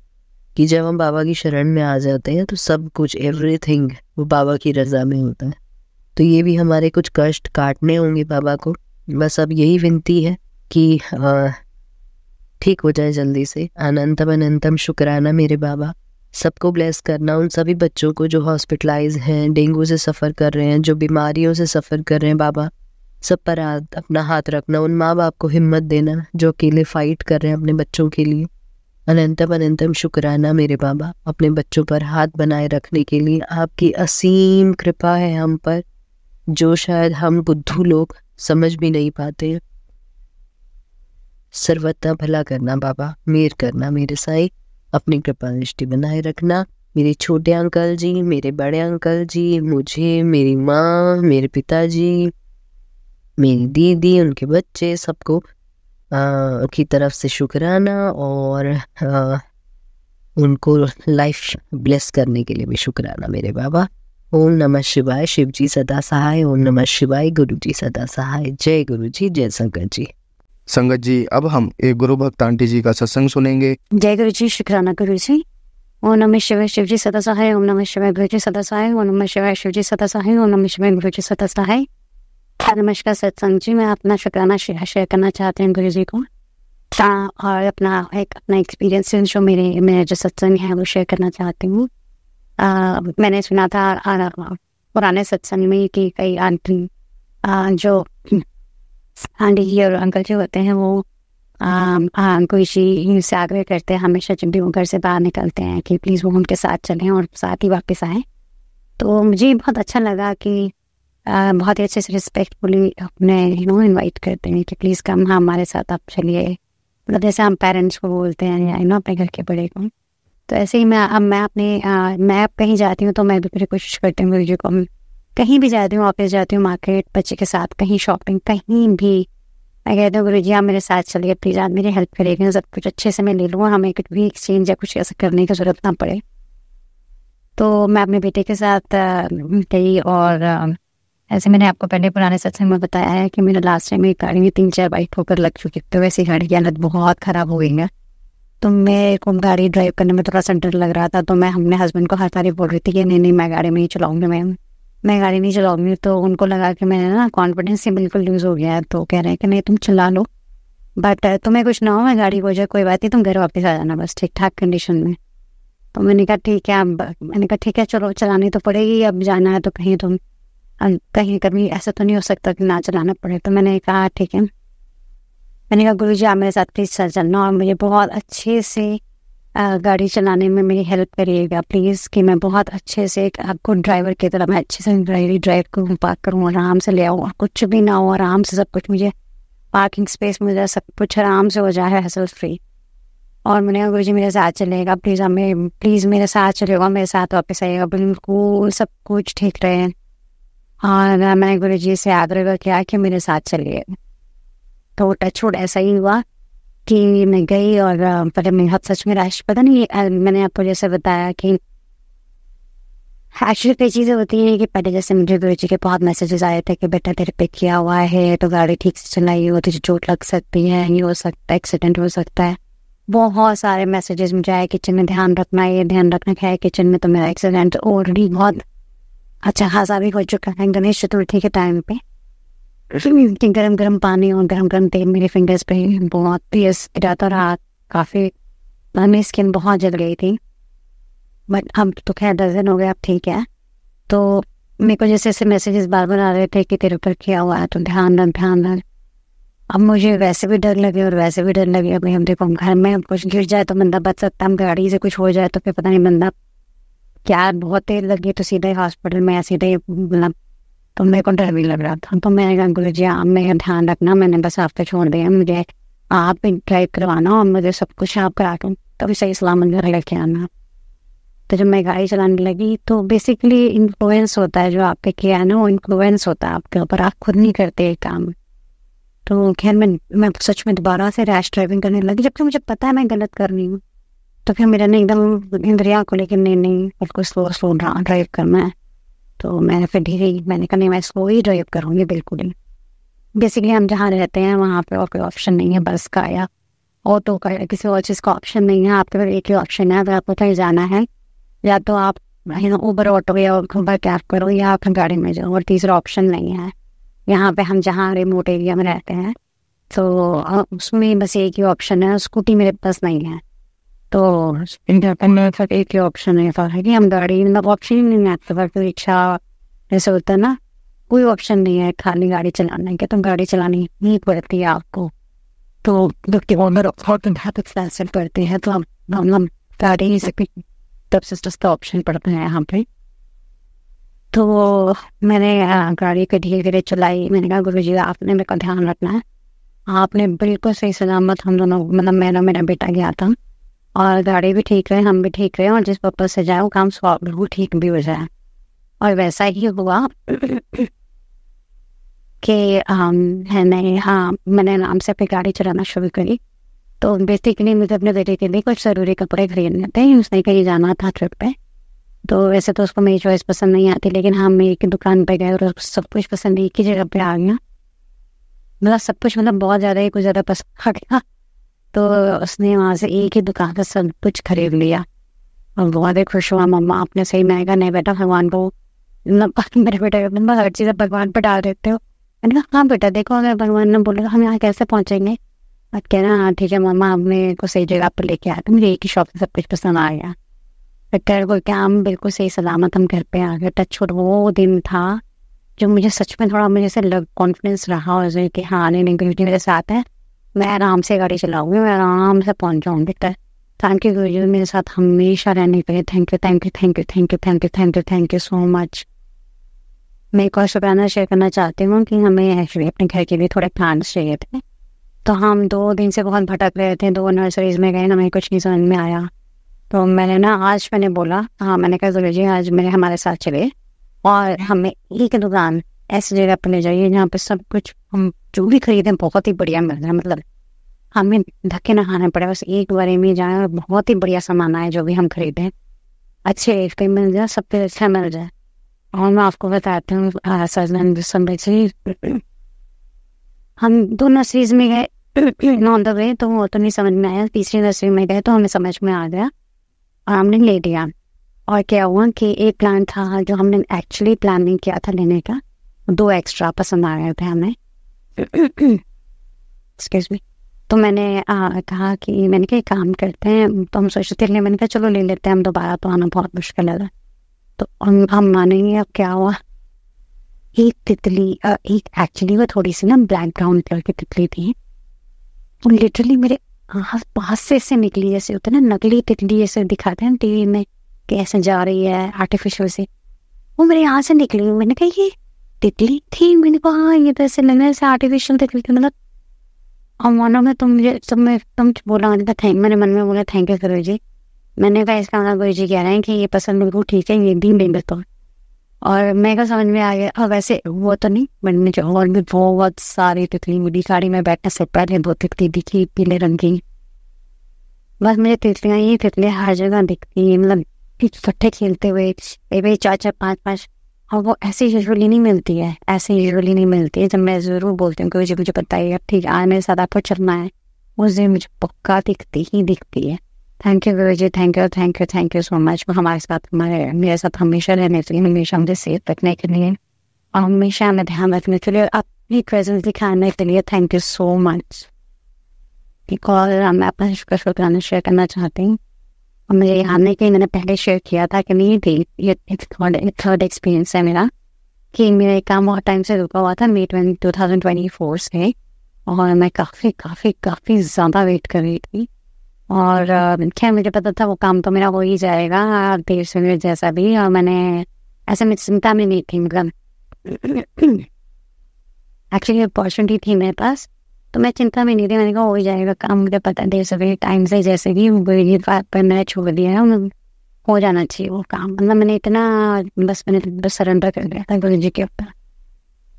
कि जब हम बाबा की शरण में आ जाते हैं तो सब कुछ, एवरीथिंग वो बाबा की रजा में होता है। तो ये भी हमारे कुछ कष्ट काटने होंगे बाबा को। बस अब यही विनती है कि ठीक हो जाए जल्दी से। अनंतम अनंतम शुक्राना मेरे बाबा, सबको ब्लेस करना, उन सभी बच्चों को जो हॉस्पिटलाइज हैं, डेंगू से सफ़र कर रहे हैं, जो बीमारियों से सफ़र कर रहे हैं बाबा, सब पर अपना हाथ रखना। उन माँ बाप को हिम्मत देना जो अकेले फाइट कर रहे हैं अपने बच्चों के लिए। अनंतम अनंतम शुक्राना मेरे बाबा, अपने बच्चों पर हाथ बनाए रखने के लिए आपकी असीम कृपा है हम पर, जो शायद हम बुद्धू लोग समझ भी नहीं पाते। सर्वथा भला करना बाबा, मेर करना मेरे साई, अपनी कृपा दृष्टि बनाए रखना। मेरे छोटे अंकल जी, मेरे बड़े अंकल जी, मुझे, मेरी माँ, मेरे पिताजी, मेरी दीदी, उनके बच्चे, सबको की तरफ से शुक्राना, और उनको लाइफ ब्लेस करने के लिए भी शुक्राना मेरे बाबा। ओम नमः शिवाय, शिव जी सदा सहाय। ओम नमः शिवाय, गुरु जी सदा सहाय। जय गुरु जी, जय संगत जी। संगत जी, अब हम एक गुरु भक्त आंटी जी का सत्संग सुनेंगे। जय गुरु जी, शुक्राना गुरु जी। ओम नमः शिवाय, शिव जी सदा सहाय। ओम नमः शिवाय, गुरु जी सदा सहाय। ओम नमः शिवाय, शिव जी सदा सहाय। ओम नमः शिवाय, गुरु जी सदा सहाय। नमस्कार सत्संग जी, मैं अपना शुक्राना शेयर करना चाहती हूँ गुरु जी को, और अपना एक्सपीरियंस जो मेरे जो सत्संग है वो शेयर करना चाहती हूँ। मैंने सुना था पुराने सत्संग में कि कई आंटी जो आंटी जी और अंकल जी होते हैं वो कोई जी से आग्रह करते हैं हमेशा जब भी वो घर से बाहर निकलते हैं कि प्लीज़ वो उनके साथ चलें और साथ ही वापस आएँ। तो मुझे बहुत अच्छा लगा कि बहुत ही अच्छे से रिस्पेक्टफुली अपने इनवाइट करते हैं कि प्लीज़ कम हमारे साथ आप चलिए, मतलब जैसे हम पेरेंट्स को बोलते हैं या अपने घर के बड़े को। तो ऐसे ही मैं अब कहीं जाती हूँ तो मैं भी पूरी कोशिश करती हूँ गुरु जी को, कहीं भी जाती हूँ, ऑफिस जाती हूँ, मार्केट, बच्चे के साथ, कहीं शॉपिंग, कहीं भी, मैं कहती हूँ गुरु जी आप मेरे साथ चलिए प्लीज़, आप मेरी हेल्प करिएगा, सब कुछ अच्छे से मैं ले लूँगा, हमें कुछ भी एक्सचेंज या कुछ ऐसा करने की ज़रूरत ना पड़े। तो मैं अपने बेटे के साथ गई, और ऐसे मैंने आपको पहले पुराने सत्संग में बताया है कि मेरा लास्ट टाइम एक गाड़ी में 3-4 बाइक ठोकर लग चुकी, तो वैसी गाड़ी की हालत बहुत ख़राब हो गई है। तो मेरे को गाड़ी ड्राइव करने में थोड़ा सा डर लग रहा था, तो मैं अपने हस्बैंड को हर तारीफ बोल रही थी कि नहीं मैं गाड़ी में नहीं चलाऊंगी, मैं गाड़ी नहीं चलाऊंगी। तो उनको लगा कि मैंने ना कॉन्फिडेंस ही बिल्कुल लूज़ हो गया है, तो कह रहे हैं कि नहीं तुम चला लो, बट तुम्हें कुछ ना हो, मैं गाड़ी हो जाए कोई बात नहीं, तुम घर वापस आ जाना बस ठीक ठाक कंडीशन में। तो मैंने कहा ठीक है चलो चलानी तो पड़ेगी, अब जाना है तो कहीं कभी ऐसा तो नहीं हो सकता कि ना चलाना पड़े। तो मैंने कहा ठीक है, मैंने कहा गुरुजी आप मेरे साथ प्लीज़ चलना और मुझे बहुत अच्छे से गाड़ी चलाने में मेरी हेल्प करिएगा प्लीज़, कि मैं बहुत अच्छे से आपको ड्राइवर की तरह मैं अच्छे से ड्राइव करूँ, पार्क करूँ, आराम से ले आऊँ, और कुछ भी ना हो, आराम से सब कुछ मुझे पार्किंग स्पेस मुझे सब कुछ आराम से हो जाए, हैसल फ्री। और मैंने कहा गुरुजी मेरे साथ चलेगा, प्लीज़ मेरे साथ चलेगा, मेरे साथ वापस आइएगा, बिल्कुल सब कुछ ठीक रहे। और मैंने गुरुजी से आग्रह किया कि मेरे साथ चलिए। तो टचवुड ऐसा ही हुआ कि मैं गई और पहले मेरे हाथ सच में रश, पता नहीं मैंने आपको जैसे बताया कि एक्चुअली कई चीज़ें होती हैं कि पहले जैसे मुझे गुरुजी के बहुत मैसेजेस आए थे कि बेटा तेरे पे किया हुआ है तो गाड़ी ठीक से चलाई हो, तुझे चोट लग सकती है, ये हो सकता है, एक्सीडेंट हो सकता है। बहुत सारे मैसेजेस मुझे आए, किचन में ध्यान रखना, ये ध्यान रखना है किचन में। तो मेरा एक्सीडेंट ऑलरेडी बहुत अच्छा खासा भी हो चुका है गणेश चतुर्थी के टाइम पे। गरम गरम पानी और गरम गरम तेल मेरे फिंगर्स पे बहुत तेज गिरा रहा, काफ़ी मेरी स्किन बहुत जल गई थी। बट अब तो खैर 10 दिन हो गए, अब ठीक है। तो मेरे को जैसे ऐसे मैसेजेस बार बार आ रहे थे कि तेरे ऊपर किया हुआ है तो ध्यान रख। अब मुझे वैसे भी डर लगे और वैसे भी डर लगे। अभी हम देखो घर में कुछ गिर जाए तो बंदा बच सकता है, हम गाड़ी से कुछ हो जाए तो फिर पता नहीं बंदा क्या, बहुत तेज लगी तो सीधे हॉस्पिटल में या सीधे मतलब, तो मेरे को डर भी लग रहा था। तो मैंने कहा गुरुजी आप मेरा ध्यान रखना, मैंने बस आप पे छोड़ दिया, मुझे आप ड्राइव करवाना और मुझे सब कुछ आप करा कर कभी सही सलामत घर लेके आना। तो जब मैं गाड़ी चलाने लगी तो बेसिकली इन्फ्लुएंस होता है, जो आपके किया है ना वो इन्फ्लुएंस होता है आपके ऊपर, आप खुद नहीं करते काम। तो खैर मैं सच में दोबारा से रैश ड्राइविंग करने लगी, जबकि मुझे पता है मैं गलत कर रही हूँ। तो फिर मेरा नहीं एकदम इंद्रिया को लेकर नहीं बिल्कुल स्लो ड्राइव करना है। तो मैंने फिर मैंने कहा नहीं मैं स्लो ही ड्राइव करूँगी बिल्कुल ही। बेसिकली हम जहाँ रहते हैं वहाँ पे और कोई ऑप्शन नहीं है बस का या ऑटो का या किसी और चीज़ का ऑप्शन नहीं है। आपके पास एक ही ऑप्शन है, अगर आपको कहीं जाना है या तो आप उबर ऑटो या उबर कैब करो या आप गाड़ी में जाओ, और तीसरा ऑप्शन नहीं है। यहाँ पे हम जहाँ रिमोट एरिया में रहते हैं तो उसमें बस एक ही ऑप्शन है, स्कूटी मेरे पास नहीं है। तो मेरे पास एक ही ऑप्शन है कि हम गाड़ी, मतलब ऑप्शन ही नहीं है आपके पास, रिक्शा जैसे होता है ना, कोई ऑप्शन नहीं है खाली गाड़ी चलाने के, तो गाड़ी चलानी नहीं पड़ती है आपको। तो पड़ते हैं तो हम गाड़ी से तब से सस्ता ऑप्शन पड़ता है यहाँ पे। तो मैंने गाड़ी को धीरे धीरे चलाई। मैंने कहा गुरुजी आपने मेरे का ध्यान रखना है, आपने बिल्कुल सही सलामत, हम दोनों मतलब मेरा बेटा गया था और गाड़ी भी ठीक रहे, हम भी ठीक रहे, और जिस पर्पज से जाए वो काम बिल्कुल ठीक भी हो जाए। और वैसा ही हुआ कि मैंने आराम से अपनी गाड़ी चलाना शुरू करी। तो बेसिकली मुझे अपने बेटे के लिए कुछ ज़रूरी कपड़े खरीदने थे, उसने कहीं जाना था ट्रिप पे। तो वैसे तो उसको मेरी चॉइस पसंद नहीं आती, लेकिन हम एक ही दुकान पे गए और सब कुछ पसंद एक ही जगह पे आ गया, मतलब सब कुछ, मतलब बहुत ज़्यादा ही कुछ ज़्यादा पसंद आ गया। तो उसने वहाँ से एक ही दुकान से सब कुछ खरीद लिया और बहुत ही खुश हुआ। मम्मा आपने सही, मैंने कहा नहीं बेटा भगवान को, मेरे बेटे हर चीज़ भगवान पर डाल देते हो। मैंने कहा हाँ बेटा देखो अगर भगवान ने बोला हम यहाँ कैसे पहुँचेंगे। बट कह रहा हाँ ठीक है मम्मा, आपने को सही जगह पर लेके आया, तो मुझे एक ही शॉप से सब कुछ पसंद आ गया। फिर को क्या हम बिल्कुल सही सलामत हम घर पे आ गए। टच छोड़ वो दिन था जो मुझे सच में थोड़ा मुझे से कॉन्फिडेंस रहा उसे कि हाँ नहीं गुरुजी मेरे साथ है, मैं आराम से गाड़ी चलाऊंगी, मैं आराम से पहुंच जाऊंगी। थैंक यू गुरुजी मेरे साथ हमेशा रहने के लिए, thank you thank you thank you thank you thank you thank you thank you so much. मैं एक और शुक्राना शेयर करना चाहती हूँ कि हमें एक्चुअली अपने घर के लिए थोड़े प्लान्स चाहिए थे। तो हम 2 दिन से बहुत भटक रहे थे, 2 नर्सरीज में गए, हमें कुछ नहीं समझ में आया। तो मैंने आज मैंने बोला हाँ, मैंने कहा गुरुजी आज हमारे साथ चले और हमें एक दुकान ऐसी जगह पर ले जाइए जहाँ पे सब कुछ हम जो भी खरीदें बहुत ही बढ़िया मिल जाए, मतलब हमें धक्के ना खाने पड़े, बस एक बार में जाए और बहुत ही बढ़िया सामान आए, जो भी हम खरीदें अच्छे रेट पे मिल जाए, सब कुछ अच्छा मिल जाए। और मैं आपको बताती हूँ हम 2 नर्सरीज में गए ऑन द वे, तो वो तो नहीं समझ में आया। तीसरी नर्सरी में गए तो हमें समझ में आ गया और हमने ले लिया। और क्या हुआ कि एक प्लान था जो हमने एक्चुअली प्लान नहीं किया था लेने का, 2 एक्स्ट्रा पसंद आ गए थे हमें। Excuse me. तो मैंने कहा कि मैंने कहा काम करते हैं, तो हम सोचते थे, मैंने कहा चलो ले लेते हैं, हम दोबारा तो आना बहुत मुश्किल है। तो हम मानेंगे अब क्या हुआ, एक तितली, एक एक्चुअली वो थोड़ी सी ना ब्लैक ब्राउन कलर की तितली थी, वो लिटरली मेरे पास से ऐसे निकली, जैसे होता है ना नकली तितली ऐसे दिखाते हैं टीवी में कि ऐसे जा रही है आर्टिफिशियल से, वो मेरे यहाँ से निकली। मैंने कहा ये तितली थी, मैंने कहा हाँ ये तो ऐसे लग रहा है आर्टिफिशियल तितली थी, मतलब और मानो में तुम बोला था थैंक, मैंने मन में बोला थैंक यू गुरु जी। मैंने कहा इसका मतलब गुरु जी कह रहे हैं कि ये पसंद बिल्कुल ठीक है, ये भी ले लेता हूँ। और मेरे को समझ में आ गया। और वैसे वो तो नहीं, बट मुझे और भी बहुत सारी तितली मिली। गाड़ी में बैठने से पहले 2 तितली दिखी पीले रंग की। बस मुझे तितलियाँ हर जगह दिखती है, मतलब इकट्ठे खेलते हुए 4-4 5-5। और वो ऐसे यूजुअली नहीं मिलती है, जब मैं ज़रूर बोलती हूँ कि मुझे बताइए ठीक है आज मेरे साथ आपको चलना है, उस दिन मुझे पक्का दिखती है। Thank you Guru ji, thank you so much. हमारे साथ मेरे साथ हमेशा रहने के लिए, हमेशा मुझे सेफ रखने के लिए और हमेशा हमें ध्यान रखने के लिए, अपनी प्रेजेंस दिखाने के लिए थैंक यू सो मच। एक और मैं अपना शुक्राना शेयर करना चाहती हूँ। और मुझे याद नहीं कि मैंने पहले शेयर किया था कि नहीं थी, ये थर्ड एक्सपीरियंस है मेरा कि मेरा काम बहुत टाइम से रुका हुआ था, मई 2024 से। और मैं काफ़ी ज़्यादा वेट कर रही थी। और खैर मुझे पता था वो काम तो मेरा हो ही जाएगा देर से जैसा भी। और मैंने ऐसे में चिंता में नहीं थी, मतलब एक्चुअली अपॉर्चुनिटी थी मेरे पास, तो मैं चिंता में नहीं थी। मैंने कहा हो ही जाएगा काम, मुझे पता देर से टाइम से जैसे भी पर मैंने छोड़ दिया है, हो जाना चाहिए वो काम। मतलब मैंने बस सरेंडर कर दिया था गुरु जी के ऊपर।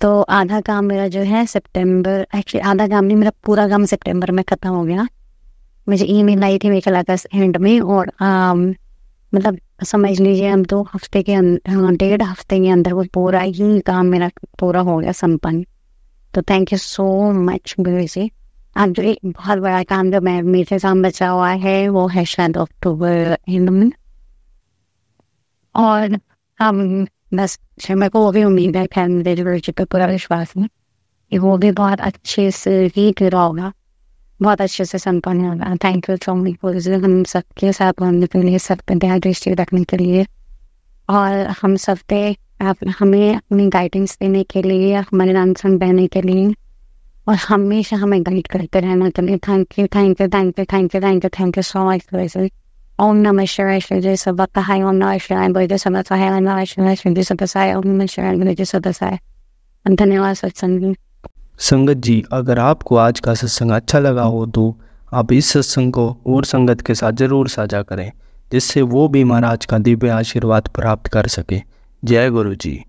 तो आधा काम मेरा जो है सितंबर, एक्चुअली आधा काम नहीं, मेरा पूरा काम सितंबर में ख़त्म हो गया। मुझे ईमेल आई थी मेरे ख्याल एंड में। और मतलब समझ लीजिए हम 2 हफ्ते के 1.5 हफ्ते के अंदर वो पूरा ही काम मेरा पूरा हो गया संपन्न। तो थैंक यू सो मच गुरु जी। अब जो एक बहुत बड़ा काम जो मेरे साथ बचा हुआ है वो है शायद अक्टूबर एंड में। और हम बस मेरे को वो भी उम्मीद है, खैर मेरे गुरु जी पे पूरा विश्वास है कि वो भी बहुत अच्छे से ही पूरा होगा, बहुत अच्छे से संपन्न होगा। थैंक यू सो मच गुरु जी, हम सबके साथ होने के लिए, सब पे ध्यान दृष्टि रखने के लिए और हम सब पे हमें अपनी गाइडेंस देने के लिए, हमारे रंग बहने के लिए और हमेशा हमें गाइड करते रहने के लिए। थैंक यू सो मच गुरु जी। ओम नमः शिवाय, श्री जय सबकाहाय, ओम नमः शिवाय, गुरु जी सबकाहाय, ओम नमः शिवाय, श्री जय सबकाहाय, ओम नमः शिवाय, गुरु जी सबकाहाय। धन्यवाद सत्संग। संगत जी, अगर आपको आज का सत्संग अच्छा लगा हो तो आप इस सत्संग को और संगत के साथ ज़रूर साझा करें, जिससे वो भी महाराज का दिव्य आशीर्वाद प्राप्त कर सके। जय गुरु जी।